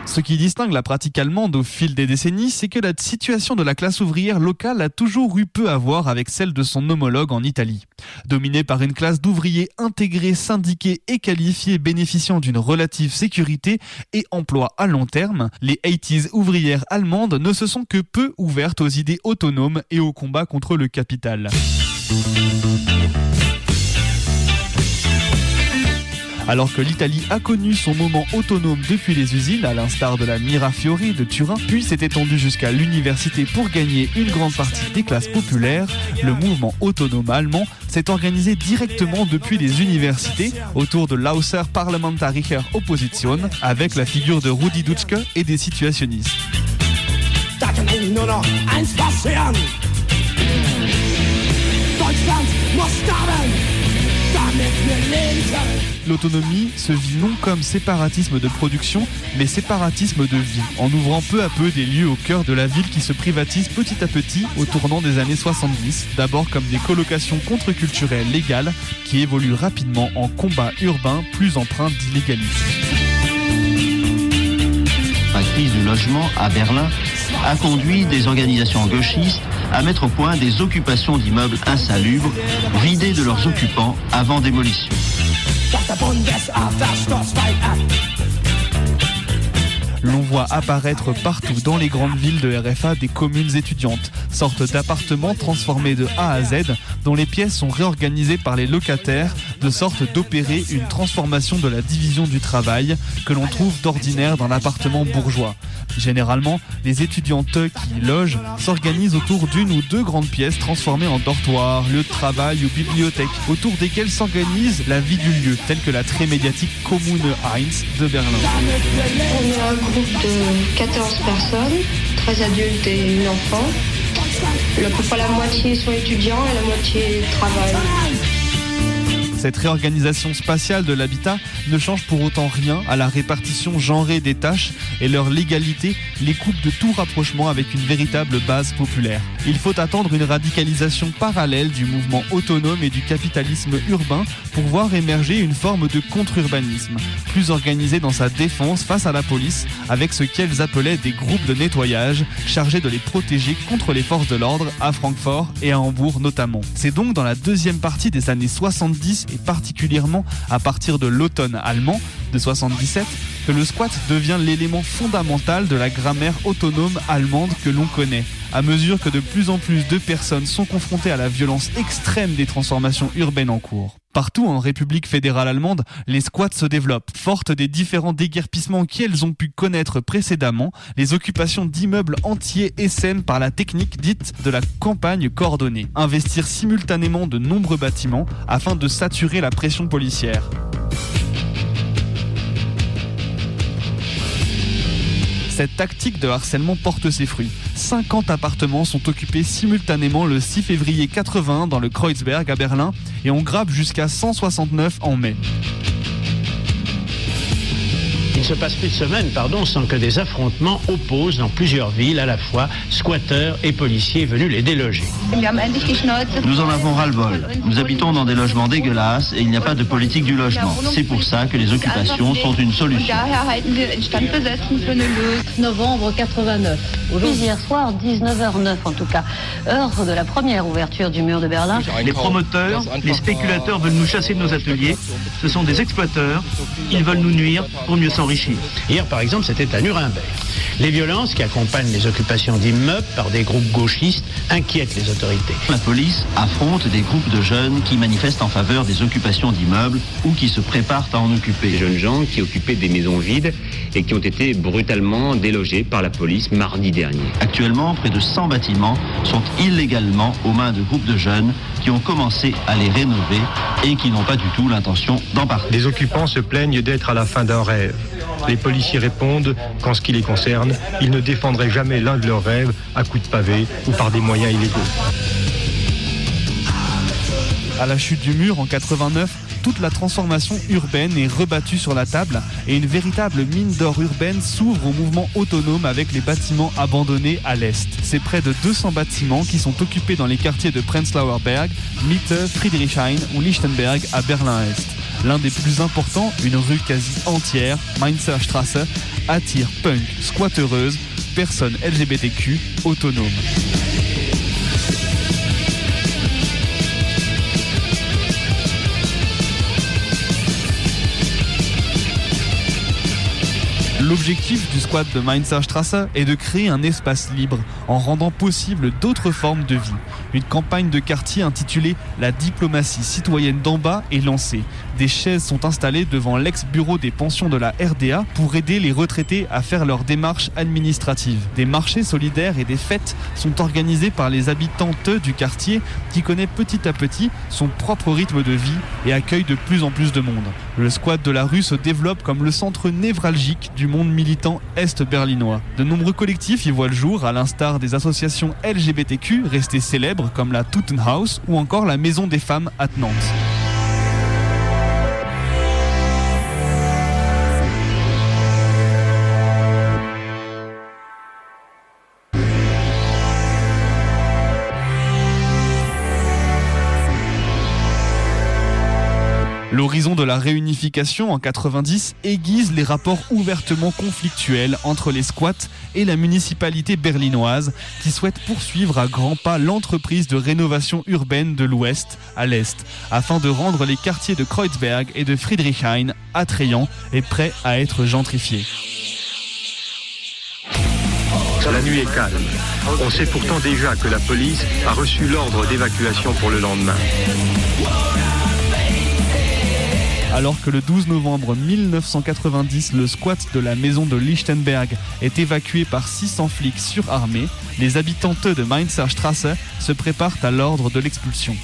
Ce qui distingue la pratique allemande au fil des décennies, c'est que la situation de la classe ouvrière locale a toujours eu peu à voir avec celle de son homologue en Italie. Dominée par une classe d'ouvriers intégrés, syndiqués et qualifiés bénéficiant d'une relative sécurité et emploi à long terme, les 80s ouvrières allemandes ne se sont que peu ouvertes aux idées autonomes et au combat contre le capital. Alors que l'Italie a connu son moment autonome depuis les usines, à l'instar de la Mirafiori de Turin, puis s'est étendue jusqu'à l'université pour gagner une grande partie des classes populaires, le mouvement autonome allemand s'est organisé directement depuis les universités autour de l'Außer Parlamentarischer Opposition, avec la figure de Rudi Dutschke et des situationnistes. L'autonomie se vit non comme séparatisme de production, mais séparatisme de vie, en ouvrant peu à peu des lieux au cœur de la ville qui se privatisent petit à petit au tournant des années 70, d'abord comme des colocations contre-culturelles légales qui évoluent rapidement en combat urbain plus empreint d'illégalisme. La crise du logement à Berlin a conduit des organisations gauchistes à mettre au point des occupations d'immeubles insalubres, vidés de leurs occupants avant démolition. L'on voit apparaître partout dans les grandes villes de RFA des communes étudiantes, sortes d'appartements transformés de A à Z, dont les pièces sont réorganisées par les locataires, de sorte d'opérer une transformation de la division du travail que l'on trouve d'ordinaire dans l'appartement bourgeois. Généralement, les étudiantes qui y logent s'organisent autour d'une ou deux grandes pièces transformées en dortoirs, lieux de travail ou bibliothèques, autour desquelles s'organise la vie du lieu, telle que la très médiatique Kommune 1 de Berlin. On est un groupe de 14 personnes, 13 adultes et une enfant. À peu près la moitié sont étudiants et la moitié travaillent. Cette réorganisation spatiale de l'habitat ne change pour autant rien à la répartition genrée des tâches et leur légalité les coupe de tout rapprochement avec une véritable base populaire. Il faut attendre une radicalisation parallèle du mouvement autonome et du capitalisme urbain pour voir émerger une forme de contre-urbanisme, plus organisé dans sa défense face à la police, avec ce qu'elles appelaient des groupes de nettoyage chargés de les protéger contre les forces de l'ordre à Francfort et à Hambourg notamment. C'est donc dans la deuxième partie des années 70 et particulièrement à partir de l'automne allemand de 77 que le squat devient l'élément fondamental de la grammaire autonome allemande que l'on connaît. À mesure que de plus en plus de personnes sont confrontées à la violence extrême des transformations urbaines en cours. Partout en République fédérale allemande, les squats se développent. Fortes des différents déguerpissements qu'elles ont pu connaître précédemment, les occupations d'immeubles entiers essaiment par la technique dite de la campagne coordonnée. Investir simultanément de nombreux bâtiments afin de saturer la pression policière. Cette tactique de harcèlement porte ses fruits. 50 appartements sont occupés simultanément le 6 février 80 dans le Kreuzberg à Berlin et on grappe jusqu'à 169 en mai. Il ne se passe plus de semaines, sans que des affrontements opposent dans plusieurs villes à la fois squatteurs et policiers venus les déloger. Nous en avons ras-le-bol. Nous habitons dans des logements dégueulasses et il n'y a pas de politique du logement. C'est pour ça que les occupations sont une solution. Novembre 89. Aujourd'hui, hier soir, 19h09 en tout cas, heure de la première ouverture du mur de Berlin. Les promoteurs, les spéculateurs veulent nous chasser de nos ateliers. Ce sont des exploiteurs. Ils veulent nous nuire pour mieux s'enrichir. Hier, par exemple, c'était à Nuremberg. Les violences qui accompagnent les occupations d'immeubles par des groupes gauchistes inquiètent les autorités. La police affronte des groupes de jeunes qui manifestent en faveur des occupations d'immeubles ou qui se préparent à en occuper. Des jeunes gens qui occupaient des maisons vides et qui ont été brutalement délogés par la police mardi dernier. Actuellement, près de 100 bâtiments sont illégalement aux mains de groupes de jeunes qui ont commencé à les rénover et qui n'ont pas du tout l'intention d'en partir. Les occupants se plaignent d'être à la fin d'un rêve. Les policiers répondent qu'en ce qui les concerne, ils ne défendraient jamais l'un de leurs rêves à coups de pavé ou par des moyens illégaux. À la chute du mur en 89, toute la transformation urbaine est rebattue sur la table et une véritable mine d'or urbaine s'ouvre au mouvement autonome avec les bâtiments abandonnés à l'est. C'est près de 200 bâtiments qui sont occupés dans les quartiers de Prenzlauer Berg, Mitte, Friedrichshain ou Lichtenberg à Berlin-Est. L'un des plus importants, une rue quasi entière, Mainzer Straße, attire punk, squatteuses, personnes LGBTQ autonomes. L'objectif du squat de Mainzer Straße est de créer un espace libre en rendant possible d'autres formes de vie. Une campagne de quartier intitulée « La diplomatie citoyenne d'en bas » est lancée. Des chaises sont installées devant l'ex-bureau des pensions de la RDA pour aider les retraités à faire leurs démarches administratives. Des marchés solidaires et des fêtes sont organisés par les habitantes du quartier qui connaît petit à petit son propre rythme de vie et accueille de plus en plus de monde. Le squat de la rue se développe comme le centre névralgique du monde militant est-berlinois. De nombreux collectifs y voient le jour, à l'instar des associations LGBTQ restées célèbres comme la Teutenhaus ou encore la Maison des femmes à Nantes. L'horizon de la réunification en 90 aiguise les rapports ouvertement conflictuels entre les squats et la municipalité berlinoise qui souhaite poursuivre à grands pas l'entreprise de rénovation urbaine de l'ouest à l'est afin de rendre les quartiers de Kreuzberg et de Friedrichshain attrayants et prêts à être gentrifiés. La nuit est calme. On sait pourtant déjà que la police a reçu l'ordre d'évacuation pour le lendemain. Alors que le 12 novembre 1990, le squat de la maison de Lichtenberg est évacué par 600 flics surarmés, les habitantes de Mainzer Straße se préparent à l'ordre de l'expulsion.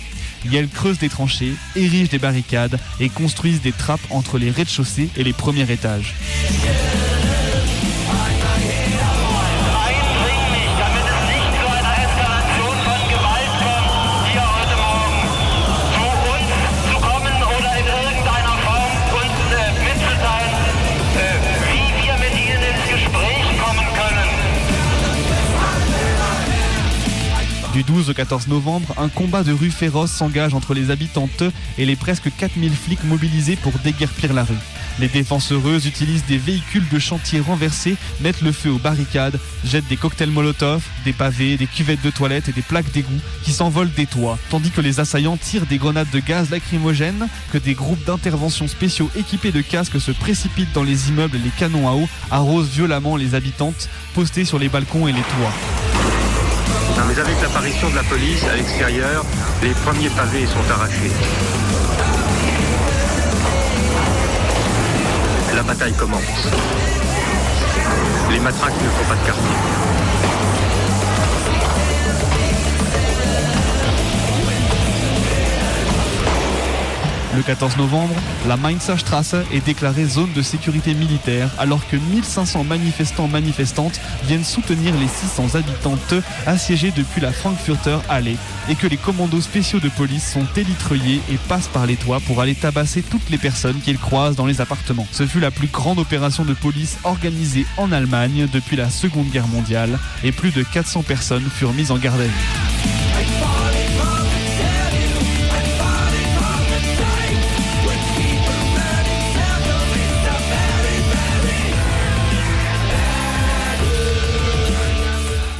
Elles creusent des tranchées, érigent des barricades et construisent des trappes entre les rez-de-chaussée et les premiers étages. Du 12 au 14 novembre, un combat de rue féroce s'engage entre les habitantes et les presque 4000 flics mobilisés pour déguerpir la rue. Les défenseureuses utilisent des véhicules de chantier renversés, mettent le feu aux barricades, jettent des cocktails Molotov, des pavés, des cuvettes de toilettes et des plaques d'égout qui s'envolent des toits, tandis que les assaillants tirent des grenades de gaz lacrymogènes, que des groupes d'intervention spéciaux équipés de casques se précipitent dans les immeubles et les canons à eau arrosent violemment les habitantes postées sur les balcons et les toits. Non, mais avec l'apparition de la police à l'extérieur, les premiers pavés sont arrachés. La bataille commence. Les matraques ne font pas de quartier. Le 14 novembre, la Mainzer Straße est déclarée zone de sécurité militaire alors que 1500 manifestants-manifestantes viennent soutenir les 600 habitantes assiégées depuis la Frankfurter Allee et que les commandos spéciaux de police sont élitreillés et passent par les toits pour aller tabasser toutes les personnes qu'ils croisent dans les appartements. Ce fut la plus grande opération de police organisée en Allemagne depuis la Seconde Guerre mondiale et plus de 400 personnes furent mises en garde à vue.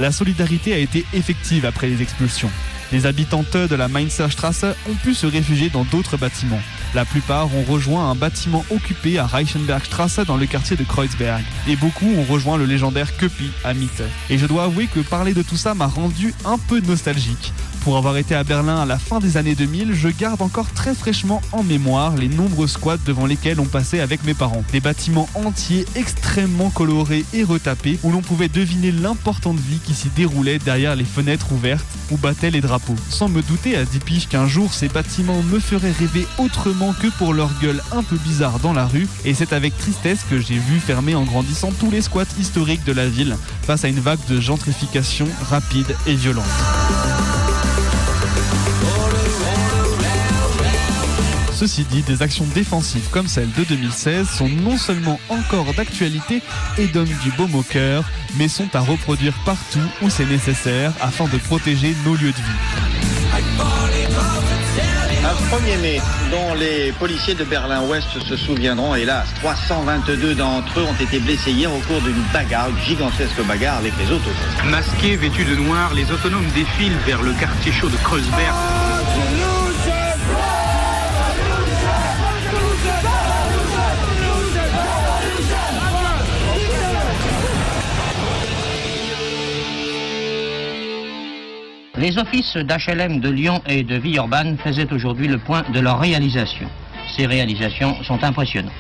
La solidarité a été effective après les expulsions. Les habitantes de la Mainzer Straße ont pu se réfugier dans d'autres bâtiments. La plupart ont rejoint un bâtiment occupé à Reichenbergstraße dans le quartier de Kreuzberg. Et beaucoup ont rejoint le légendaire Köpi à Mitte. Et je dois avouer que parler de tout ça m'a rendu un peu nostalgique. Pour avoir été à Berlin à la fin des années 2000, je garde encore très fraîchement en mémoire les nombreux squats devant lesquels on passait avec mes parents. Des bâtiments entiers extrêmement colorés et retapés où l'on pouvait deviner l'importante vie qui s'y déroulait derrière les fenêtres ouvertes où battaient les drapeaux. Sans me douter à 10 piges qu'un jour ces bâtiments me feraient rêver autrement que pour leur gueule un peu bizarre dans la rue, et c'est avec tristesse que j'ai vu fermer en grandissant tous les squats historiques de la ville face à une vague de gentrification rapide et violente. Ceci dit, des actions défensives comme celle de 2016 sont non seulement encore d'actualité et donnent du baume au cœur, mais sont à reproduire partout où c'est nécessaire afin de protéger nos lieux de vie. Un 1er mai dont les policiers de Berlin-Ouest se souviendront, hélas. 322 d'entre eux ont été blessés hier au cours d'une bagarre, une gigantesque bagarre avec les autonomes. Masqués, vêtus de noir, les autonomes défilent vers le quartier chaud de Kreuzberg. Les offices d'HLM de Lyon et de Villeurbanne faisaient aujourd'hui le point de leurs réalisations. Ces réalisations sont impressionnantes.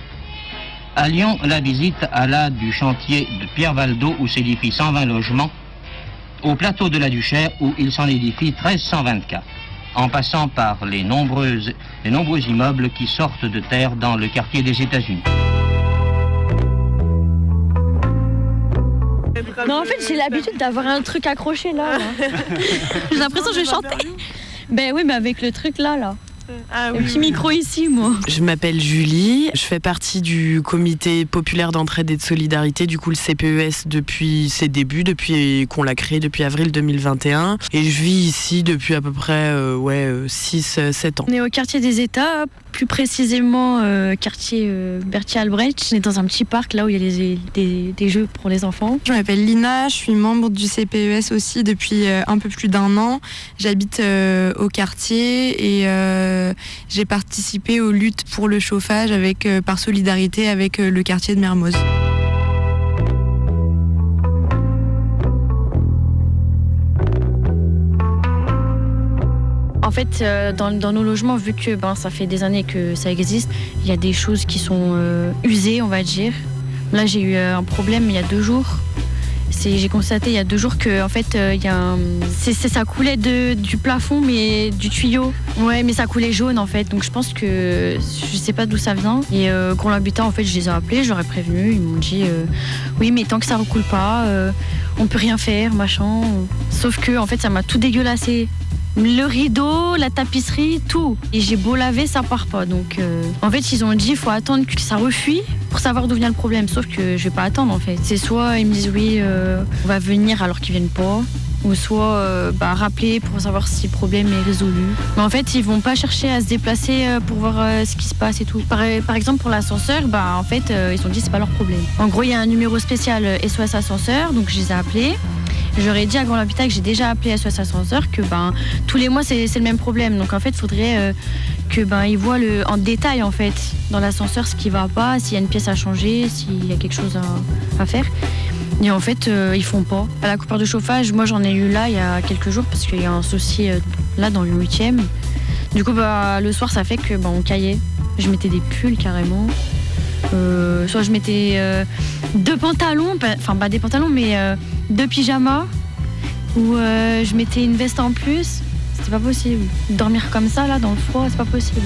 À Lyon, la visite alla du chantier de Pierre Valdo où s'édifient 120 logements, au plateau de la Duchère où il s'en édifie 1324, en passant par les nombreux immeubles qui sortent de terre dans le quartier des États-Unis. Non, en fait, j'ai l'habitude d'avoir un truc accroché là. J'ai l'impression que je vais chanter. Ben oui, mais avec le truc là. Le petit micro ici, moi. Je m'appelle Julie, je fais partie du comité populaire d'entraide et de solidarité, du coup le CPES depuis ses débuts, depuis qu'on l'a créé depuis avril 2021. Et je vis ici depuis à peu près 6-7 ans. On est au quartier des États, plus précisément quartier Berthier-Albrecht. On est dans un petit parc là où il y a des jeux pour les enfants. Je m'appelle Lina, je suis membre du CPES aussi depuis un peu plus d'1 an. J'habite au quartier et j'ai participé aux luttes pour le chauffage par solidarité avec le quartier de Mermoz. En fait, dans nos logements, vu que ça fait des années que ça existe, il y a des choses qui sont usées, on va dire. Là, j'ai eu un problème il y a 2 jours. J'ai constaté il y a 2 jours que en fait, ça coulait du plafond, mais du tuyau. Ouais, mais ça coulait jaune en fait. Donc je pense que je sais pas d'où ça vient. Et quand l'habitant, en fait, je les ai appelés, je leur ai prévenu. Ils m'ont dit oui, mais tant que ça recoule pas, on peut rien faire, machin. Sauf que en fait, ça m'a tout dégueulassé. Le rideau, la tapisserie, tout. Et j'ai beau laver, ça part pas. Donc, en fait, ils ont dit, il faut attendre que ça refuit pour savoir d'où vient le problème. Sauf que je vais pas attendre, en fait. C'est soit ils me disent oui, on va venir alors qu'ils viennent pas, ou soit rappeler pour savoir si le problème est résolu. Mais en fait, ils vont pas chercher à se déplacer pour voir ce qui se passe et tout. Par exemple, pour l'ascenseur, en fait, ils ont dit c'est pas leur problème. En gros, il y a un numéro spécial SOS Ascenseur, donc je les ai appelés. J'aurais dit à Grand L'Habitat que j'ai déjà appelé SOS Ascenseur que tous les mois c'est le même problème. Donc en fait il faudrait ils voient en détail en fait dans l'ascenseur ce qui va pas, s'il y a une pièce à changer, s'il y a quelque chose à faire. Et en fait ils font pas. À la coupure de chauffage, moi j'en ai eu là il y a quelques jours parce qu'il y a un souci là dans le 8e. Du coup le soir ça fait que on caillait. Je mettais des pulls carrément. Soit je mettais 2 pantalons, pas des pantalons mais 2 pyjamas ou je mettais une veste en plus. C'était pas possible. Dormir comme ça là dans le froid, c'est pas possible.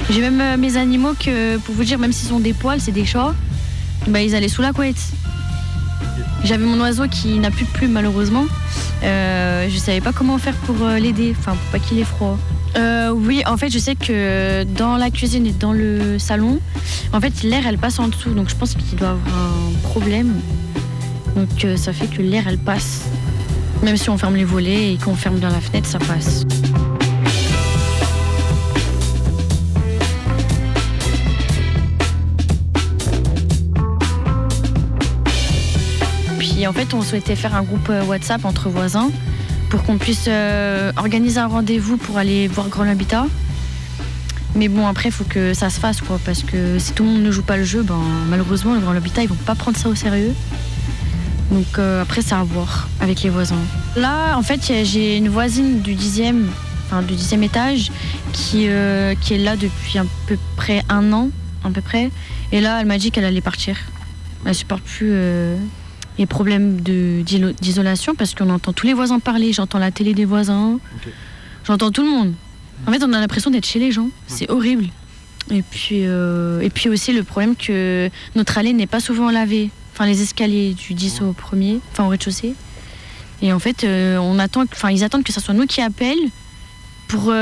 J'ai même mes animaux que, pour vous dire, même s'ils ont des poils, c'est des chats, ils allaient sous la couette. J'avais mon oiseau qui n'a plus de plumes malheureusement. Je savais pas comment faire pour l'aider, pour pas qu'il ait froid. Oui, en fait, je sais que dans la cuisine et dans le salon, en fait, l'air, elle passe en dessous. Donc, je pense qu'il doit avoir un problème. Donc, ça fait que l'air, elle passe. Même si on ferme les volets et qu'on ferme bien la fenêtre, ça passe. Puis, en fait, on souhaitait faire un groupe WhatsApp entre voisins pour qu'on puisse organiser un rendez-vous pour aller voir Grand L'Habitat. Mais bon, après, il faut que ça se fasse, quoi, parce que si tout le monde ne joue pas le jeu, malheureusement, le Grand L'Habitat, ils vont pas prendre ça au sérieux. Donc après, c'est à voir avec les voisins. Là, en fait, j'ai une voisine du 10e étage qui est là depuis à peu près 1 an, à peu près. Et là, elle m'a dit qu'elle allait partir. Elle supporte plus les problèmes d'isolation parce qu'on entend tous les voisins parler. J'entends la télé des voisins, j'entends tout le monde. En fait, on a l'impression d'être chez les gens. C'est horrible. Et puis aussi le problème que notre allée n'est pas souvent lavée. Les escaliers du 10 au premier, au rez-de-chaussée. Et en fait, ils attendent que ce soit nous qui appellent pour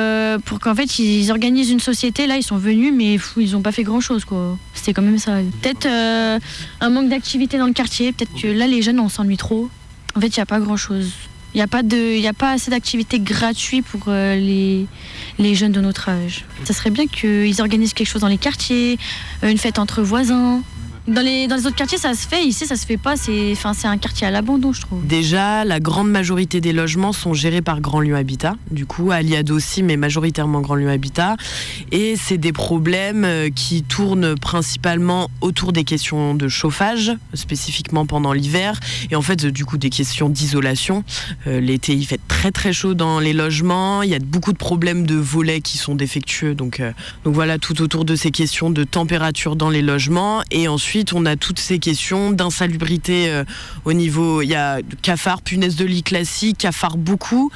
qu'en fait ils organisent une société. Là, ils sont venus, mais ils n'ont pas fait grand-chose, quoi. C'était quand même ça. Peut-être un manque d'activité dans le quartier. Peut-être que là, les jeunes, on s'ennuie trop. En fait, il n'y a pas grand-chose. Il n'y a pas assez d'activités gratuites pour les jeunes de notre âge. Ça serait bien qu'ils organisent quelque chose dans les quartiers, une fête entre voisins. Dans les autres quartiers, ça se fait. Ici, ça se fait pas. C'est un quartier à l'abandon, je trouve. Déjà, la grande majorité des logements sont gérés par Grand Lyon Habitat. Du coup, Aliado aussi, mais majoritairement Grand Lyon Habitat. Et c'est des problèmes qui tournent principalement autour des questions de chauffage, spécifiquement pendant l'hiver. Et en fait, du coup, des questions d'isolation. L'été, il fait très très chaud dans les logements. Il y a beaucoup de problèmes de volets qui sont défectueux. Donc voilà, tout autour de ces questions de température dans les logements. Et ensuite, on a toutes ces questions d'insalubrité au niveau, il y a cafard, punaise de lit classique, cafard beaucoup,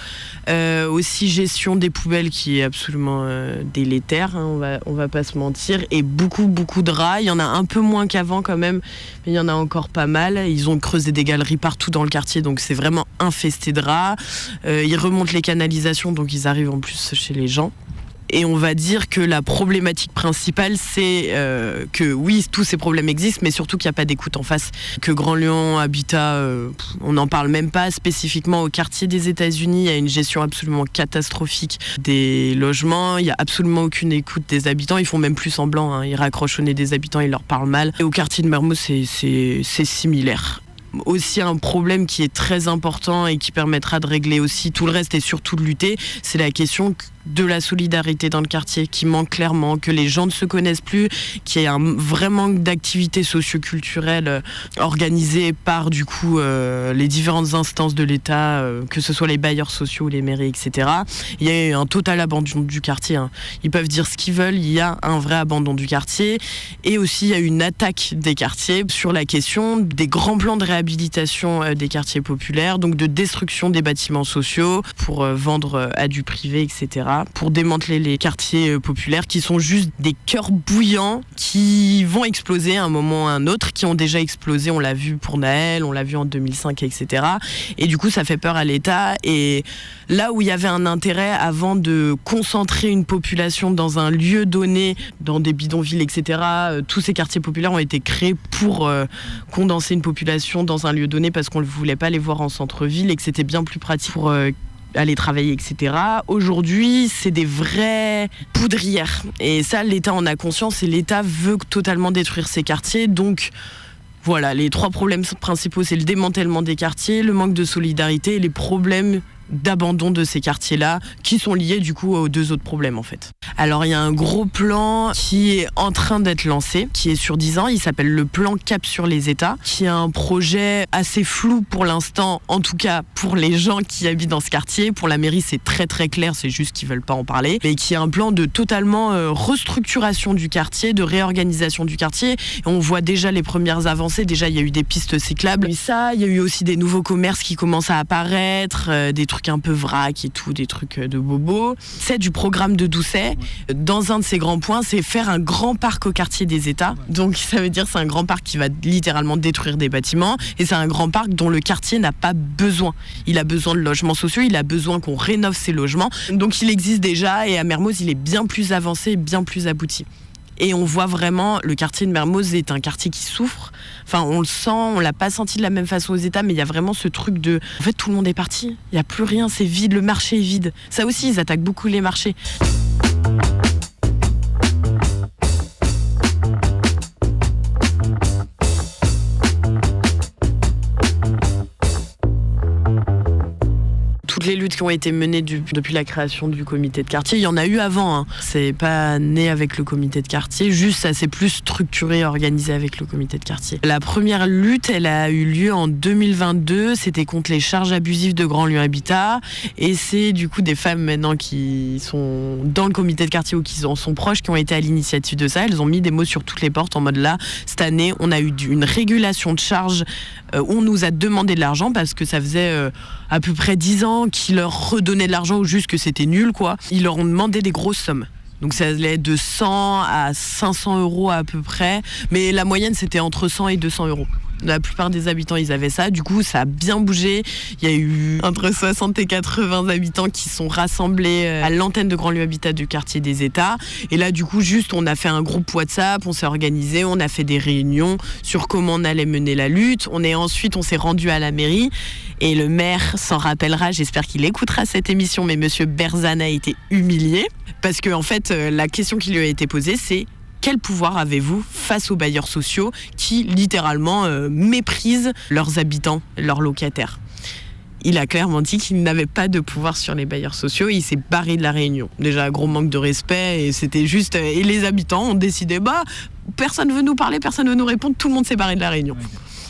aussi gestion des poubelles qui est absolument délétère, hein, on va pas se mentir, et beaucoup de rats. Il y en a un peu moins qu'avant quand même, mais il y en a encore pas mal. Ils ont creusé des galeries partout dans le quartier, donc c'est vraiment infesté de rats. Ils remontent les canalisations, donc ils arrivent en plus chez les gens. Et on va dire que la problématique principale, c'est que oui, tous ces problèmes existent, mais surtout qu'il n'y a pas d'écoute en face. Que Grand Lyon Habitat, on n'en parle même pas. Spécifiquement au quartier des États-Unis, il y a une gestion absolument catastrophique des logements. Il n'y a absolument aucune écoute des habitants. Ils font même plus semblant, hein. Ils raccrochent au nez des habitants, ils leur parlent mal. Et au quartier de Mermoz, c'est similaire. Aussi un problème qui est très important et qui permettra de régler aussi tout le reste et surtout de lutter, c'est la question de la solidarité dans le quartier qui manque clairement, que les gens ne se connaissent plus, qu'il y a un vrai manque d'activités socioculturelles organisées par du coup les différentes instances de l'État, que ce soit les bailleurs sociaux, les mairies, etc. Il y a un total abandon du quartier, hein. Ils peuvent dire ce qu'ils veulent, il y a un vrai abandon du quartier et aussi il y a une attaque des quartiers sur la question des grands plans de réhabilitation des quartiers populaires, donc de destruction des bâtiments sociaux pour vendre à du privé, etc. Pour démanteler les quartiers populaires qui sont juste des cœurs bouillants qui vont exploser à un moment ou à un autre, qui ont déjà explosé, on l'a vu pour Naël, on l'a vu en 2005, etc. Et du coup, ça fait peur à l'État. Et là où il y avait un intérêt avant de concentrer une population dans un lieu donné, dans des bidonvilles, etc., tous ces quartiers populaires ont été créés pour condenser une population dans un lieu donné parce qu'on ne voulait pas les voir en centre-ville et que c'était bien plus pratique pour aller travailler, etc. Aujourd'hui, c'est des vraies poudrières. Et ça, l'État en a conscience et l'État veut totalement détruire ces quartiers. Donc, voilà, les 3 problèmes principaux, c'est le démantèlement des quartiers, le manque de solidarité et les problèmes d'abandon de ces quartiers-là qui sont liés du coup aux 2 autres problèmes en fait. Alors il y a un gros plan qui est en train d'être lancé, qui est sur 10 ans, il s'appelle le plan Cap sur les États, qui est un projet assez flou pour l'instant, en tout cas pour les gens qui habitent dans ce quartier. Pour la mairie c'est très très clair, c'est juste qu'ils veulent pas en parler, mais qui est un plan de totalement restructuration du quartier, de réorganisation du quartier. Et on voit déjà les premières avancées, déjà il y a eu des pistes cyclables, mais ça, il y a eu aussi des nouveaux commerces qui commencent à apparaître, des trucs un peu vrac et tout, des trucs de bobo. C'est du programme de Doucet. Dans un de ses grands points, c'est faire un grand parc au quartier des États. Donc ça veut dire c'est un grand parc qui va littéralement détruire des bâtiments et c'est un grand parc dont le quartier n'a pas besoin. Il a besoin de logements sociaux, il a besoin qu'on rénove ses logements. Donc il existe déjà et à Mermoz, il est bien plus avancé, bien plus abouti. Et on voit vraiment, le quartier de Mermoz est un quartier qui souffre. Enfin, on le sent, on l'a pas senti de la même façon aux États, mais il y a vraiment ce truc de... En fait, tout le monde est parti. Il n'y a plus rien, c'est vide, le marché est vide. Ça aussi, ils attaquent beaucoup les marchés. Toutes les luttes qui ont été menées depuis la création du comité de quartier, il y en a eu avant, hein. C'est pas né avec le comité de quartier, juste ça s'est plus structuré, organisé avec le comité de quartier. La première lutte, elle a eu lieu en 2022, c'était contre les charges abusives de Grand Lyon Habitat, et c'est du coup des femmes maintenant qui sont dans le comité de quartier ou qui en sont proches, qui ont été à l'initiative de ça. Elles ont mis des mots sur toutes les portes en mode là, cette année, on a eu une régulation de charges où on nous a demandé de l'argent parce que ça faisait à peu près 10 ans qu'ils leur redonnaient de l'argent ou juste que c'était nul, quoi. Ils leur ont demandé des grosses sommes. Donc ça allait de 100 à 500 euros à peu près, mais la moyenne c'était entre 100 et 200 euros. La plupart des habitants, ils avaient ça. Du coup, ça a bien bougé. Il y a eu entre 60 et 80 habitants qui sont rassemblés à l'antenne de Grand Lyon Habitat du quartier des États. Et là, du coup, juste, on a fait un groupe WhatsApp, on s'est organisé, on a fait des réunions sur comment on allait mener la lutte. Ensuite, on s'est rendu à la mairie. Et le maire s'en rappellera, j'espère qu'il écoutera cette émission, mais Monsieur Berzane a été humilié. Parce que, en fait, la question qui lui a été posée, c'est: quel pouvoir avez-vous face aux bailleurs sociaux qui littéralement méprisent leurs habitants, leurs locataires ? Il a clairement dit qu'il n'avait pas de pouvoir sur les bailleurs sociaux et il s'est barré de la réunion. Déjà, gros manque de respect et c'était juste... Et les habitants ont décidé, personne ne veut nous parler, personne ne veut nous répondre, tout le monde s'est barré de la réunion.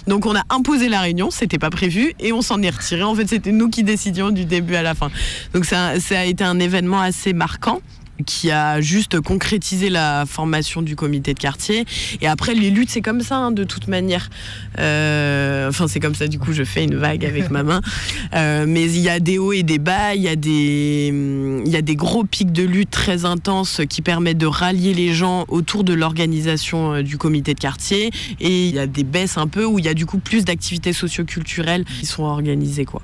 Donc on a imposé la réunion, c'était pas prévu et on s'en est retiré. En fait, c'était nous qui décidions du début à la fin. Donc ça a été un événement assez marquant qui a juste concrétisé la formation du comité de quartier. Et après, les luttes, c'est comme ça, de toute manière. C'est comme ça, du coup, je fais une vague avec ma main. Mais il y a des hauts et des bas, il y a des gros pics de lutte très intenses qui permettent de rallier les gens autour de l'organisation du comité de quartier. Et il y a des baisses un peu où il y a du coup plus d'activités socio-culturelles qui sont organisées, quoi.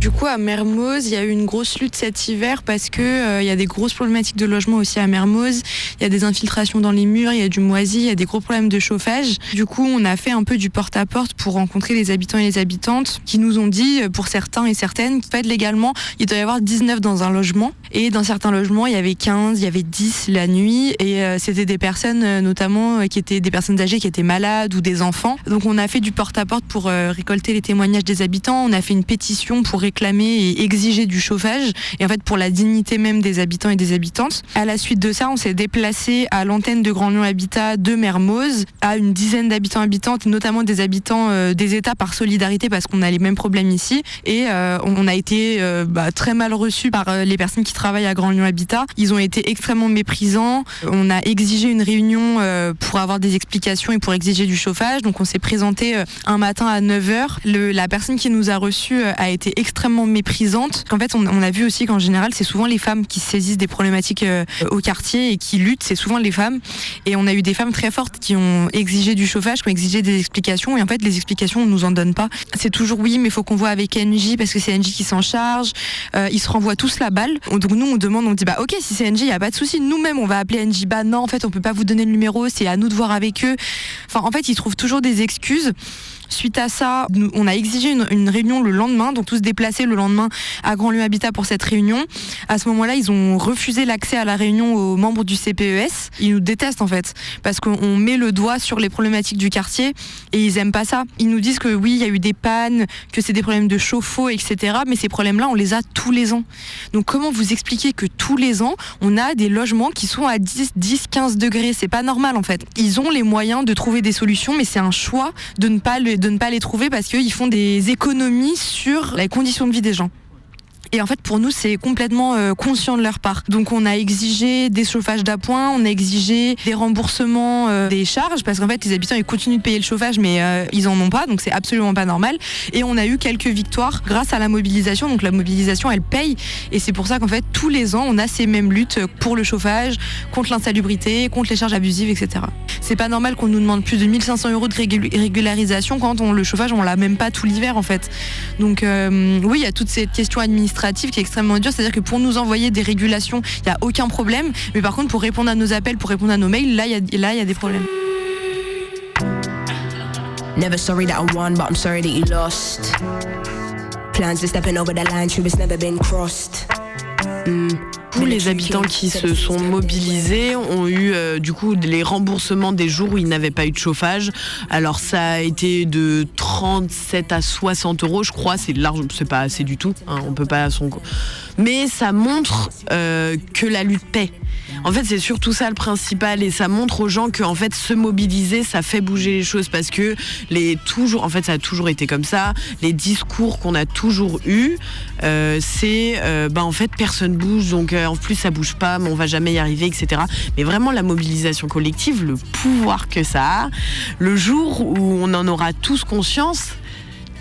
Du coup, à Mermoz, il y a eu une grosse lutte cet hiver parce que y a des grosses problématiques de logement aussi à Mermoz. Il y a des infiltrations dans les murs, il y a du moisi, il y a des gros problèmes de chauffage. Du coup, on a fait un peu du porte-à-porte pour rencontrer les habitants et les habitantes qui nous ont dit, pour certains et certaines, qu'en fait, légalement, il doit y avoir 19 dans un logement. Et dans certains logements, il y avait 15, il y avait 10 la nuit. Et c'était des personnes, notamment, qui étaient des personnes âgées qui étaient malades ou des enfants. Donc, on a fait du porte-à-porte pour récolter les témoignages des habitants. On a fait une pétition pour réclamer et exiger du chauffage et en fait pour la dignité même des habitants et des habitantes. À la suite de ça, on s'est déplacé à l'antenne de Grand Lyon Habitat de Mermoz à une dizaine d'habitants habitantes, notamment des habitants des États par solidarité parce qu'on a les mêmes problèmes ici et on a été très mal reçus par les personnes qui travaillent à Grand Lyon Habitat. Ils ont été extrêmement méprisants. On a exigé une réunion pour avoir des explications et pour exiger du chauffage. Donc on s'est présenté un matin à 9h. La personne qui nous a reçus a été extrêmement méprisante. En fait, on a vu aussi qu'en général, c'est souvent les femmes qui saisissent des problématiques au quartier et qui luttent, c'est souvent les femmes. Et on a eu des femmes très fortes qui ont exigé du chauffage, qui ont exigé des explications. Et en fait, les explications, on nous en donne pas. C'est toujours oui, mais il faut qu'on voit avec NJ parce que c'est NJ qui s'en charge. Ils se renvoient tous la balle. Donc nous, on demande, on dit ok, si c'est NJ, il y a pas de souci. Nous-mêmes, on va appeler NJ. Non, en fait, on peut pas vous donner le numéro. C'est à nous de voir avec eux. Enfin, en fait, ils trouvent toujours des excuses. Suite à ça, on a exigé une réunion le lendemain, donc tous déplacés le lendemain à Grand Lyon Habitat pour cette réunion. À ce moment-là, ils ont refusé l'accès à la réunion aux membres du CPES. Ils nous détestent en fait, parce qu'on met le doigt sur les problématiques du quartier et ils aiment pas ça. Ils nous disent que oui, il y a eu des pannes, que c'est des problèmes de chauffe-eau, etc. Mais ces problèmes-là, on les a tous les ans. Donc comment vous expliquer que tous les ans, on a des logements qui sont à 10, 15 degrés? C'est pas normal en fait. Ils ont les moyens de trouver des solutions, mais c'est un choix de ne pas les trouver parce qu'ils font des économies sur les conditions de vie des gens. Et en fait, pour nous, c'est complètement conscient de leur part. Donc, on a exigé des chauffages d'appoint, on a exigé des remboursements des charges, parce qu'en fait, les habitants, ils continuent de payer le chauffage, mais ils en ont pas, donc c'est absolument pas normal. Et on a eu quelques victoires grâce à la mobilisation. Donc, la mobilisation, elle paye. Et c'est pour ça qu'en fait, tous les ans, on a ces mêmes luttes pour le chauffage, contre l'insalubrité, contre les charges abusives, etc. C'est pas normal qu'on nous demande plus de 1 500 € de régularisation quand le chauffage, on l'a même pas tout l'hiver, en fait. Donc, oui, il y a toute cette question administrative qui est extrêmement dure, c'est-à-dire que pour nous envoyer des régulations, il n'y a aucun problème, mais par contre pour répondre à nos appels, pour répondre à nos mails, là il y a des problèmes. Never sorry that I won, but I'm sorry that you lost. Plans to stepping over the line, she was never been crossed. Tous les habitants qui se sont mobilisés ont eu du coup les remboursements des jours où ils n'avaient pas eu de chauffage. Alors ça a été de 37 à 60 €, je crois. C'est large, c'est pas assez du tout. Hein, on peut pas mais ça montre que la lutte paie. En fait, c'est surtout ça le principal, et ça montre aux gens que en fait se mobiliser, ça fait bouger les choses, parce que en fait, ça a toujours été comme ça. Les discours qu'on a toujours eus, c'est en fait personne bouge, donc en plus ça bouge pas, mais on va jamais y arriver, etc. Mais vraiment la mobilisation collective, le pouvoir que ça a, le jour où on en aura tous conscience,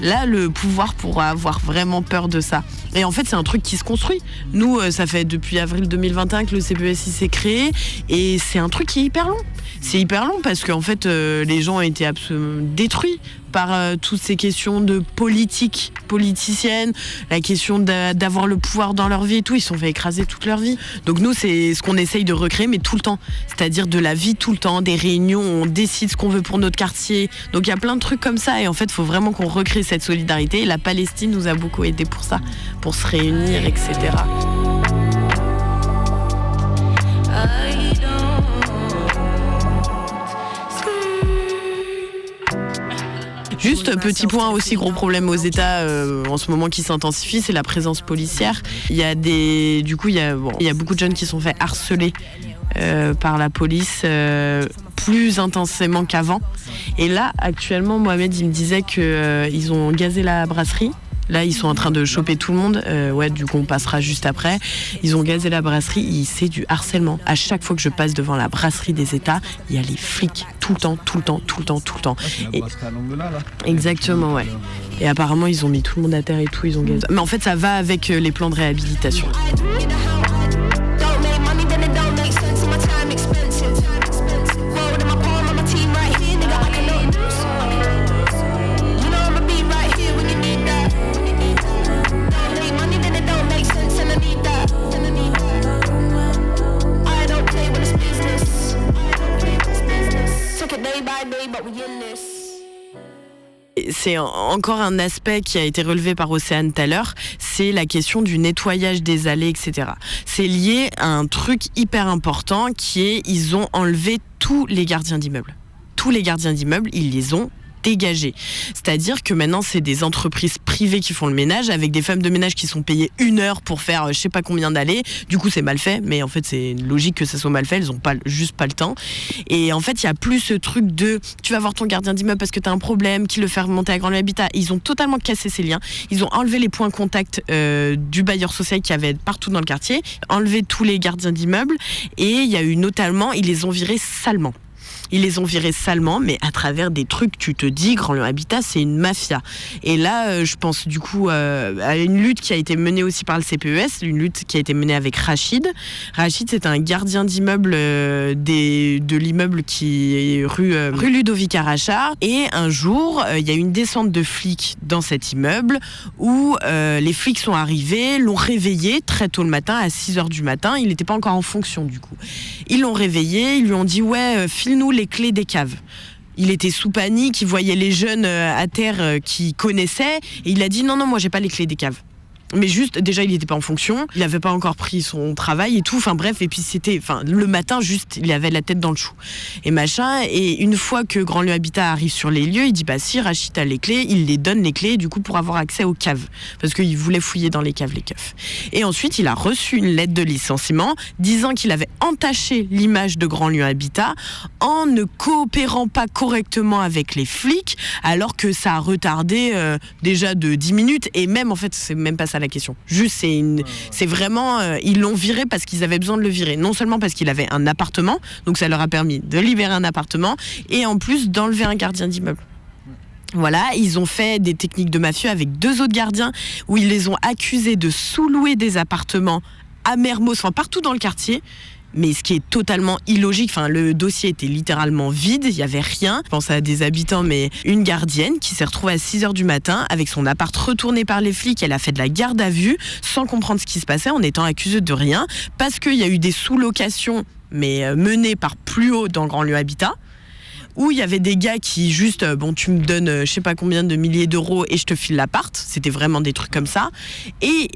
là, le pouvoir pourra avoir vraiment peur de ça. Et en fait, c'est un truc qui se construit. Nous, ça fait depuis avril 2021 que le CPES s'est créé, et c'est un truc qui est hyper long. C'est hyper long parce qu'en fait, les gens ont été absolument détruits par toutes ces questions de politique, politicienne, la question d'avoir le pouvoir dans leur vie et tout. Ils se sont fait écraser toute leur vie. Donc nous, c'est ce qu'on essaye de recréer, mais tout le temps. C'est-à-dire de la vie tout le temps, des réunions où on décide ce qu'on veut pour notre quartier. Donc il y a plein de trucs comme ça, et en fait, il faut vraiment qu'on recrée cette solidarité. Et la Palestine nous a beaucoup aidé pour ça, pour se réunir, etc. I don't Juste petit point aussi, gros problème aux États en ce moment qui s'intensifie, c'est la présence policière. Il y a beaucoup de jeunes qui sont fait harceler par la police plus intensément qu'avant. Et là, actuellement, Mohamed, il me disait qu'ils ont gazé la brasserie. Là, ils sont en train de choper tout le monde. Du coup, on passera juste après. Ils ont gazé la brasserie. C'est du harcèlement. À chaque fois que je passe devant la brasserie des États, il y a les flics tout le temps. Et... Exactement, ouais. Et apparemment, ils ont mis tout le monde à terre et tout. Ils ont gazé. Mais en fait, ça va avec les plans de réhabilitation. C'est encore un aspect qui a été relevé par Océane tout à l'heure, c'est la question du nettoyage des allées, etc. C'est lié à un truc hyper important qui est, ils ont enlevé tous les gardiens d'immeubles. Tous les gardiens d'immeubles, ils les ont dégagés. C'est-à-dire que maintenant, c'est des entreprises privées qui font le ménage, avec des femmes de ménage qui sont payées 1 heure pour faire je sais pas combien d'allées. Du coup, c'est mal fait, mais en fait, c'est logique que ça soit mal fait. Elles ont juste pas le temps. Et en fait, il y a plus ce truc de tu vas voir ton gardien d'immeuble parce que tu as un problème, qui le fait remonter à Grand Habitat. Ils ont totalement cassé ces liens. Ils ont enlevé les points contacts du bailleur social qu'il y avait partout dans le quartier, enlevé tous les gardiens d'immeubles, et il y a eu notamment, ils les ont virés salement. Ils les ont virés salement, mais à travers des trucs, tu te dis, Grand Lyon Habitat, c'est une mafia. Et là, je pense du coup à une lutte qui a été menée aussi par le CPES, une lutte qui a été menée avec Rachid. Rachid, c'est un gardien d'immeuble de l'immeuble qui est rue Ludovic Arachard. Et un jour, il y a eu une descente de flics dans cet immeuble où les flics sont arrivés, l'ont réveillé très tôt le matin, à 6h du matin. Il n'était pas encore en fonction du coup. Ils l'ont réveillé, ils lui ont dit « Ouais, file-nous les clés des caves ». Il était sous panique, il voyait les jeunes à terre qu'il connaissait, et il a dit « Non, moi j'ai pas les clés des caves ». Mais juste, déjà, il n'était pas en fonction, il n'avait pas encore pris son travail et tout, enfin bref, et puis le matin, juste, il avait la tête dans le chou. Et machin, et une fois que Grand Lyon Habitat arrive sur les lieux, il dit, si Rachid a les clés, il les donne les clés, du coup, pour avoir accès aux caves. Parce qu'il voulait fouiller dans les caves, les keufs. Et ensuite, il a reçu une lettre de licenciement, disant qu'il avait entaché l'image de Grand Lyon Habitat en ne coopérant pas correctement avec les flics, alors que ça a retardé déjà de 10 minutes, et même, en fait, c'est même pas ça la question. Juste, c'est vraiment, ils l'ont viré parce qu'ils avaient besoin de le virer. Non seulement parce qu'il avait un appartement, donc ça leur a permis de libérer un appartement, et en plus d'enlever un gardien d'immeuble. Voilà, ils ont fait des techniques de mafieux avec 2 autres gardiens où ils les ont accusés de sous-louer des appartements à Mermoz, enfin partout dans le quartier. Mais ce qui est totalement illogique, le dossier était littéralement vide, il n'y avait rien. Je pense à des habitants, mais une gardienne qui s'est retrouvée à 6h du matin avec son appart retourné par les flics. Elle a fait de la garde à vue sans comprendre ce qui se passait, en étant accusée de rien, parce qu'il y a eu des sous-locations, mais menées par plus haut dans Grand Lyon Habitat, où il y avait des gars qui juste, tu me donnes je sais pas combien de milliers d'euros et je te file l'appart. C'était vraiment des trucs comme ça. Et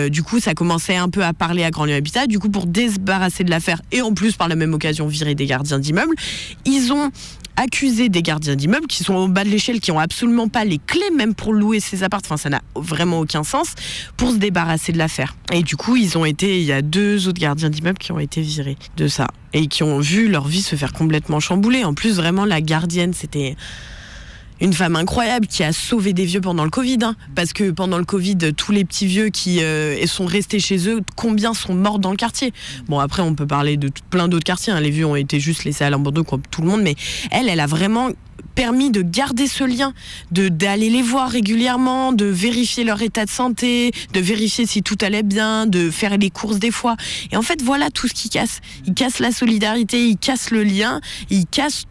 du coup, ça commençait un peu à parler à Grand Lyon Habitat. Du coup, pour débarrasser de l'affaire et en plus, par la même occasion, virer des gardiens d'immeubles, ils ont accusé des gardiens d'immeubles qui sont au bas de l'échelle, qui ont absolument pas les clés même pour louer ces apparts. Ça n'a vraiment aucun sens, pour se débarrasser de l'affaire. Et du coup, il y a 2 autres gardiens d'immeubles qui ont été virés de ça et qui ont vu leur vie se faire complètement chambouler. En plus, vraiment, la gardienne, c'était une femme incroyable qui a sauvé des vieux pendant le Covid. Parce que pendant le Covid, tous les petits vieux qui sont restés chez eux, combien sont morts dans le quartier? Bon, après, on peut parler de plein d'autres quartiers. Les vieux ont été juste laissés à l'abandon comme tout le monde. Mais elle a vraiment permis de garder ce lien, d'aller les voir régulièrement, de vérifier leur état de santé, de vérifier si tout allait bien, de faire les courses des fois. Et en fait, voilà tout ce qui casse. Il casse la solidarité, il casse le lien, il casse.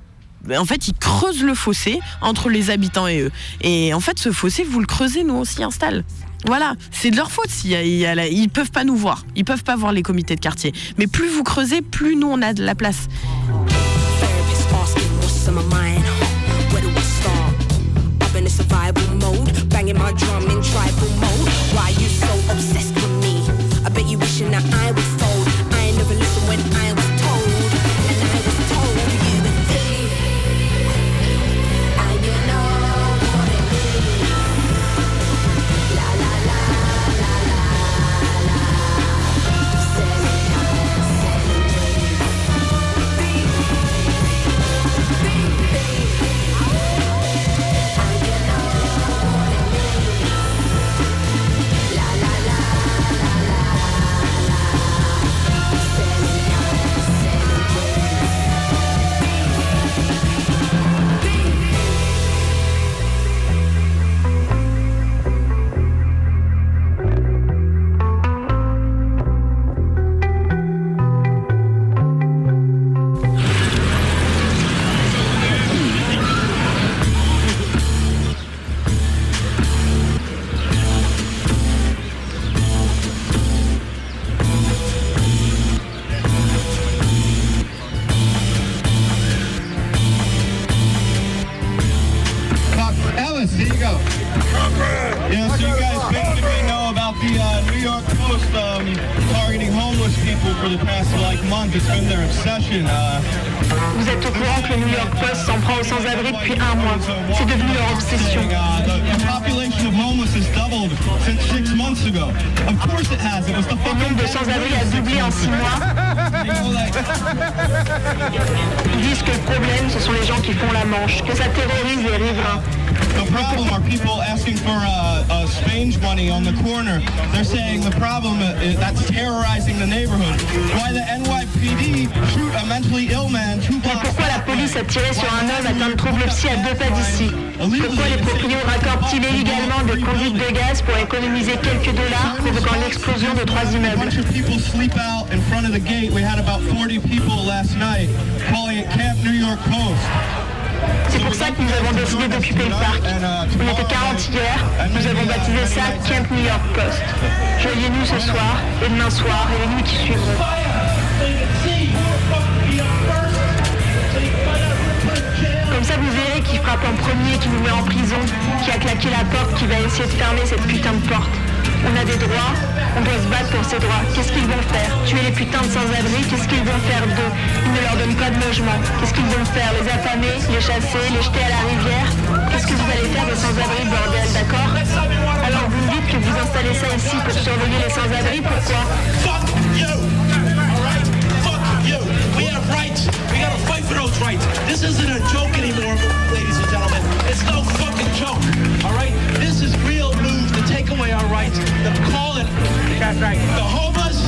En fait, ils creusent le fossé entre les habitants et eux. Et en fait, ce fossé, vous le creusez, nous on s'y installe. Voilà, c'est de leur faute. Ils peuvent pas nous voir. Ils peuvent pas voir les comités de quartier. Mais plus vous creusez, plus nous on a de la place. York Post targeting homeless people for the past month. It's been their obsession. Vous êtes au courant que le New York Post s'en prend aux sans-abri depuis un mois. C'est devenu leur obsession. The population of homeless has doubled since 6 months ago. Of course it has. It was the Le nombre de sans-abri a doublé en 6 mois. Ils disent que le problème, ce sont les gens qui font la manche, que ça terrorise les riverains. The problem are people asking for Spange money on the corner. They're saying the problem is that's terrorizing the neighborhood. Why the NYPD shoot a mentally ill man 2 blocks? Mais pourquoi la police a tiré sur un homme atteint de troubles psy à 2 pas d'ici? Pourquoi les proprios raccordent-ils illégalement des conduites de gaz pour économiser quelques dollars, provoquant l'explosion de 3 immeubles? People sleep out in front of the gate. We had about 40 people last night calling it Camp New York Post. C'est pour ça que nous avons décidé d'occuper le parc. On était 40 hier, nous avons baptisé ça Camp New York Post. Joignez-nous ce soir, et demain soir, et les nuits qui suivront. Comme ça, vous verrez qui frappe en premier, qui nous met en prison, qui a claqué la porte, qui va essayer de fermer cette putain de porte. On a des droits, on doit se battre pour ces droits. Qu'est-ce qu'ils vont faire? Tuer les putains de sans-abri? Qu'est-ce qu'ils vont faire d'eux? Ils ne leur donnent pas de logement. Qu'est-ce qu'ils vont faire? Les affamer, les chasser, les jeter à la rivière? Qu'est-ce que vous allez faire des sans-abri, bordel, d'accord? Alors vous me dites que vous installez ça ici pour surveiller les sans-abri, pourquoi? Fuck you! Alright? Fuck you! We have rights! We gotta fight for those rights! This isn't a joke anymore, ladies and gentlemen. It's no fucking joke, alright? This is real move to take away our rights. To call it the homeless.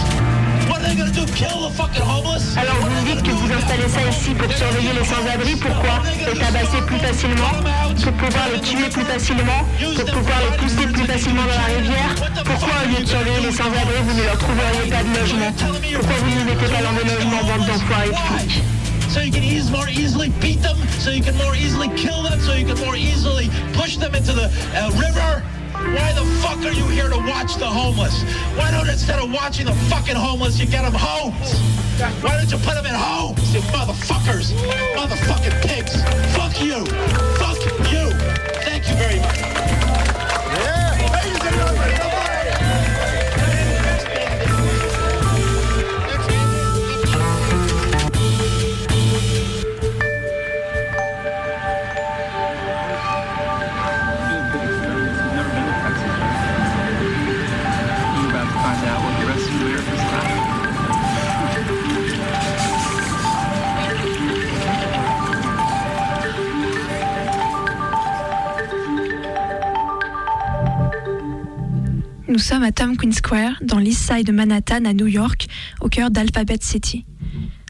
What are they gonna do? Kill the fucking homeless? Alors vous me dites que vous installez ça ici pour surveiller les sans-abri, pourquoi? Les tabasser plus facilement? Pour pouvoir les tuer plus facilement? Pour pouvoir les pousser plus facilement dans la rivière? Pourquoi au lieu de surveiller les sans-abri, vous ne leur trouveriez pas de logement? Pourquoi vous ne mettez pas dans des logements, bande d'enfoirés de flics? So you can more easily beat them, so you can more easily kill them, so you can more easily push them into the river. Why the fuck are you here to watch the homeless? Why don't instead of watching the fucking homeless, you get them homes? Why don't you put them in homes, you motherfuckers? Motherfucking pigs. Fuck you. Fuck you. Thank you very much. Yeah. Ladies and gentlemen. Nous sommes à Tompkins Square, dans l'East Side de Manhattan, à New York, au cœur d'Alphabet City.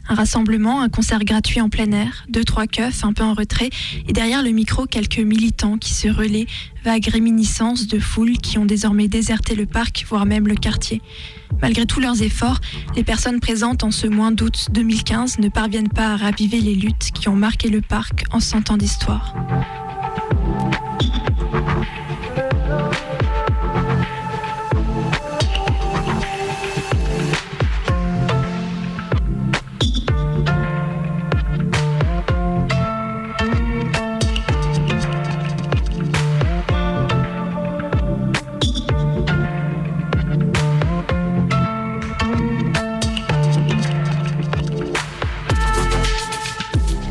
Un rassemblement, un concert gratuit en plein air, 2-3 keufs un peu en retrait, et derrière le micro, quelques militants qui se relaient, vagues réminiscences de foules qui ont désormais déserté le parc, voire même le quartier. Malgré tous leurs efforts, les personnes présentes en ce mois d'août 2015 ne parviennent pas à raviver les luttes qui ont marqué le parc en 100 ans d'histoire.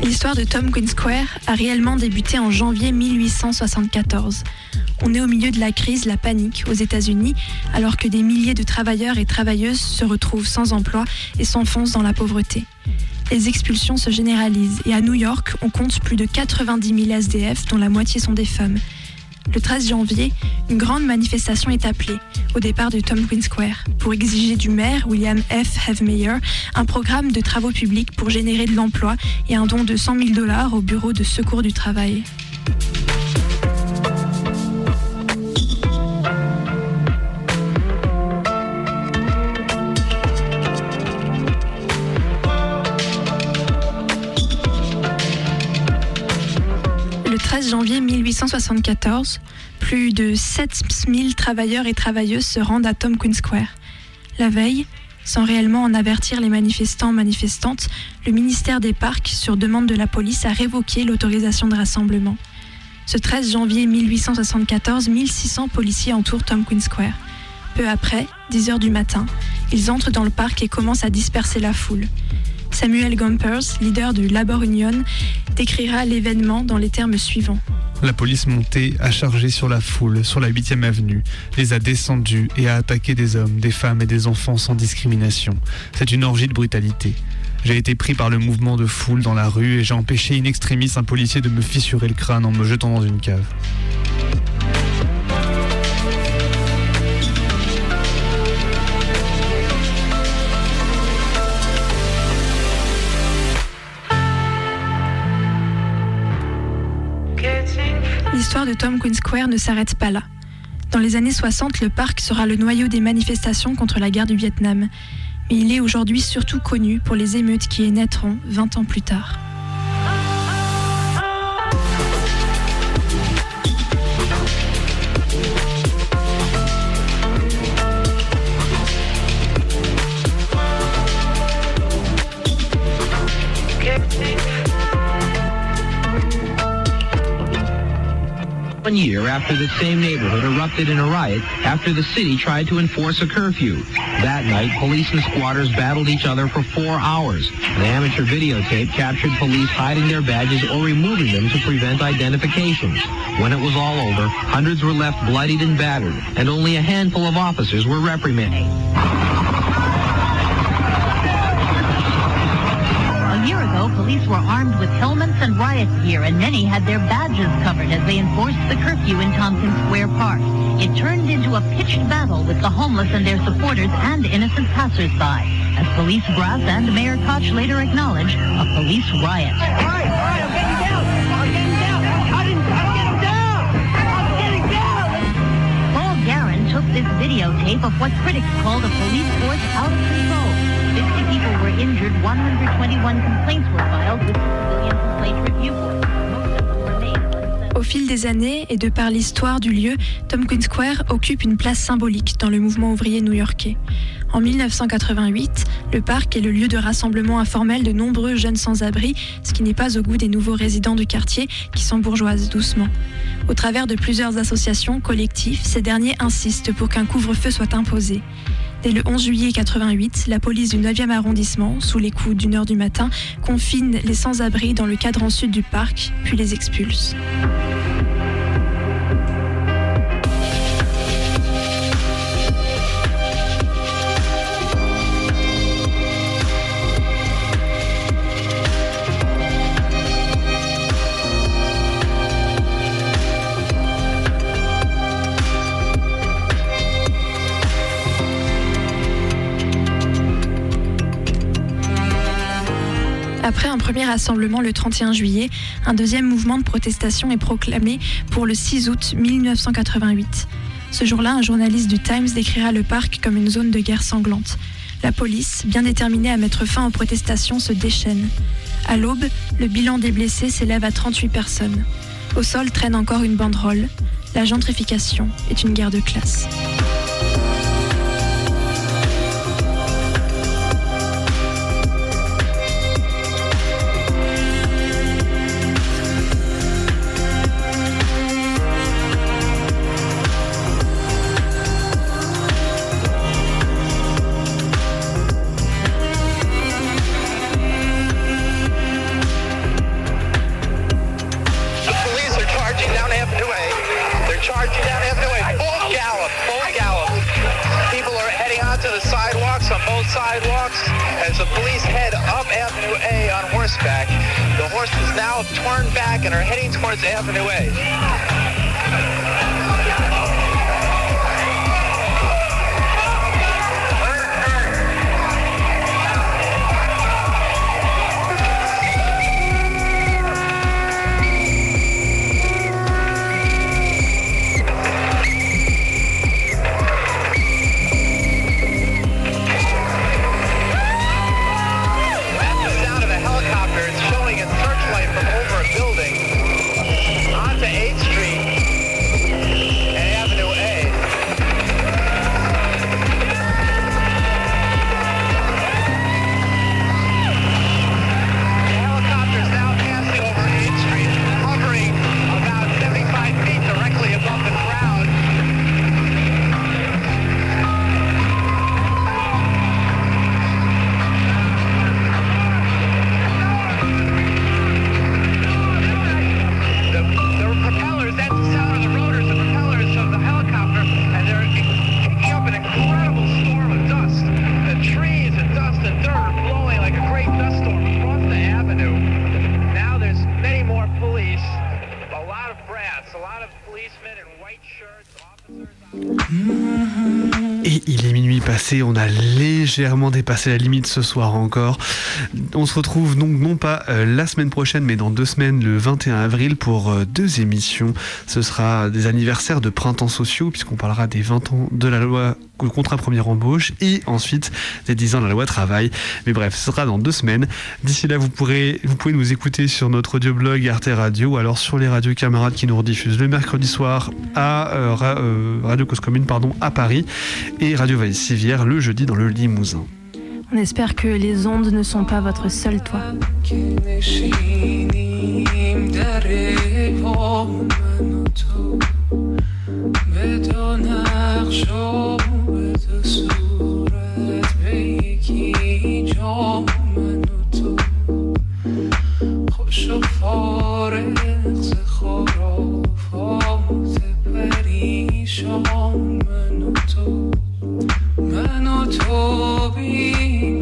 L'histoire de Tompkins Square a réellement débuté en janvier 1874. On est au milieu de la crise, la panique aux États-Unis, alors que des milliers de travailleurs et travailleuses se retrouvent sans emploi et s'enfoncent dans la pauvreté. Les expulsions se généralisent et à New York, on compte plus de 90 000 SDF, dont la moitié sont des femmes. Le 13 janvier, une grande manifestation est appelée, au départ de Tompkins Square, pour exiger du maire, William F. Havemeyer, un programme de travaux publics pour générer de l'emploi et un don de $100 000 au Bureau de secours du travail. Le 13 janvier 1874, plus de 7000 travailleurs et travailleuses se rendent à Tompkins Square. La veille, sans réellement en avertir les manifestants-manifestantes, le ministère des Parcs, sur demande de la police, a révoqué l'autorisation de rassemblement. Ce 13 janvier 1874, 1600 policiers entourent Tompkins Square. Peu après, 10h du matin, ils entrent dans le parc et commencent à disperser la foule. Samuel Gompers, leader du Labor Union, décrira l'événement dans les termes suivants. La police montée a chargé sur la foule, sur la 8e avenue, les a descendus et a attaqué des hommes, des femmes et des enfants sans discrimination. C'est une orgie de brutalité. J'ai été pris par le mouvement de foule dans la rue et j'ai empêché in extremis un policier de me fissurer le crâne en me jetant dans une cave. L'histoire de Tompkins Square ne s'arrête pas là. Dans les années 60, le parc sera le noyau des manifestations contre la guerre du Vietnam. Mais il est aujourd'hui surtout connu pour les émeutes qui y naîtront 20 ans plus tard. One year after the same neighborhood erupted in a riot after the city tried to enforce a curfew. That night, police and squatters battled each other for 4 hours. An amateur videotape captured police hiding their badges or removing them to prevent identification. When it was all over, hundreds were left bloodied and battered, and only a handful of officers were reprimanded. A year ago, police were armed with helmets and riot gear, and many had their badges covered as they enforced the curfew in Tompkins Square Park. It turned into a pitched battle with the homeless and their supporters and innocent passers-by, as police brass and Mayor Koch later acknowledged a police riot. All right, I'm getting down. I'm getting down. I'm getting down. I'm getting down. Paul Guerin took this videotape of what critics called a police force out of control. 50 people were injured, 121 complaints were filed with the Civilian Complaint Review Board. Most of them remain. Au fil des années et de par l'histoire du lieu, Tompkins Square occupe une place symbolique dans le mouvement ouvrier new-yorkais. En 1988, le parc est le lieu de rassemblement informel de nombreux jeunes sans-abri, ce qui n'est pas au goût des nouveaux résidents du quartier qui s'embourgeoisent doucement. Au travers de plusieurs associations, collectifs, ces derniers insistent pour qu'un couvre-feu soit imposé. Dès le 11 juillet 1988, la police du 9e arrondissement, sous les coups d'1h du matin, confine les sans-abri dans le cadran sud du parc, puis les expulse. Après un premier rassemblement le 31 juillet, un deuxième mouvement de protestation est proclamé pour le 6 août 1988. Ce jour-là, un journaliste du Times décrira le parc comme une zone de guerre sanglante. La police, bien déterminée à mettre fin aux protestations, se déchaîne. À l'aube, le bilan des blessés s'élève à 38 personnes. Au sol traîne encore une banderole. La gentrification est une guerre de classe. Sidewalks as the police head up Avenue A on horseback. The horses now turned back and are heading towards Avenue A. Onto 8th Street. Et il est minuit passé, on a légèrement dépassé la limite ce soir encore. On se retrouve donc non pas la semaine prochaine, mais dans 2 semaines, le 21 avril, pour 2 émissions. Ce sera des anniversaires de printemps sociaux, puisqu'on parlera des 20 ans de la loi contrat première embauche, et ensuite des 10 ans de la loi travail. Mais bref, ce sera dans 2 semaines. D'ici là, vous pouvez nous écouter sur notre audioblog Arte Radio, ou alors sur les radios camarades qui nous rediffusent le mercredi soir à Radio Cause Commune à Paris, et Radio Valais-Sivière le jeudi dans le Limousin. On espère que les ondes ne sont pas votre seul toit. من و تو بی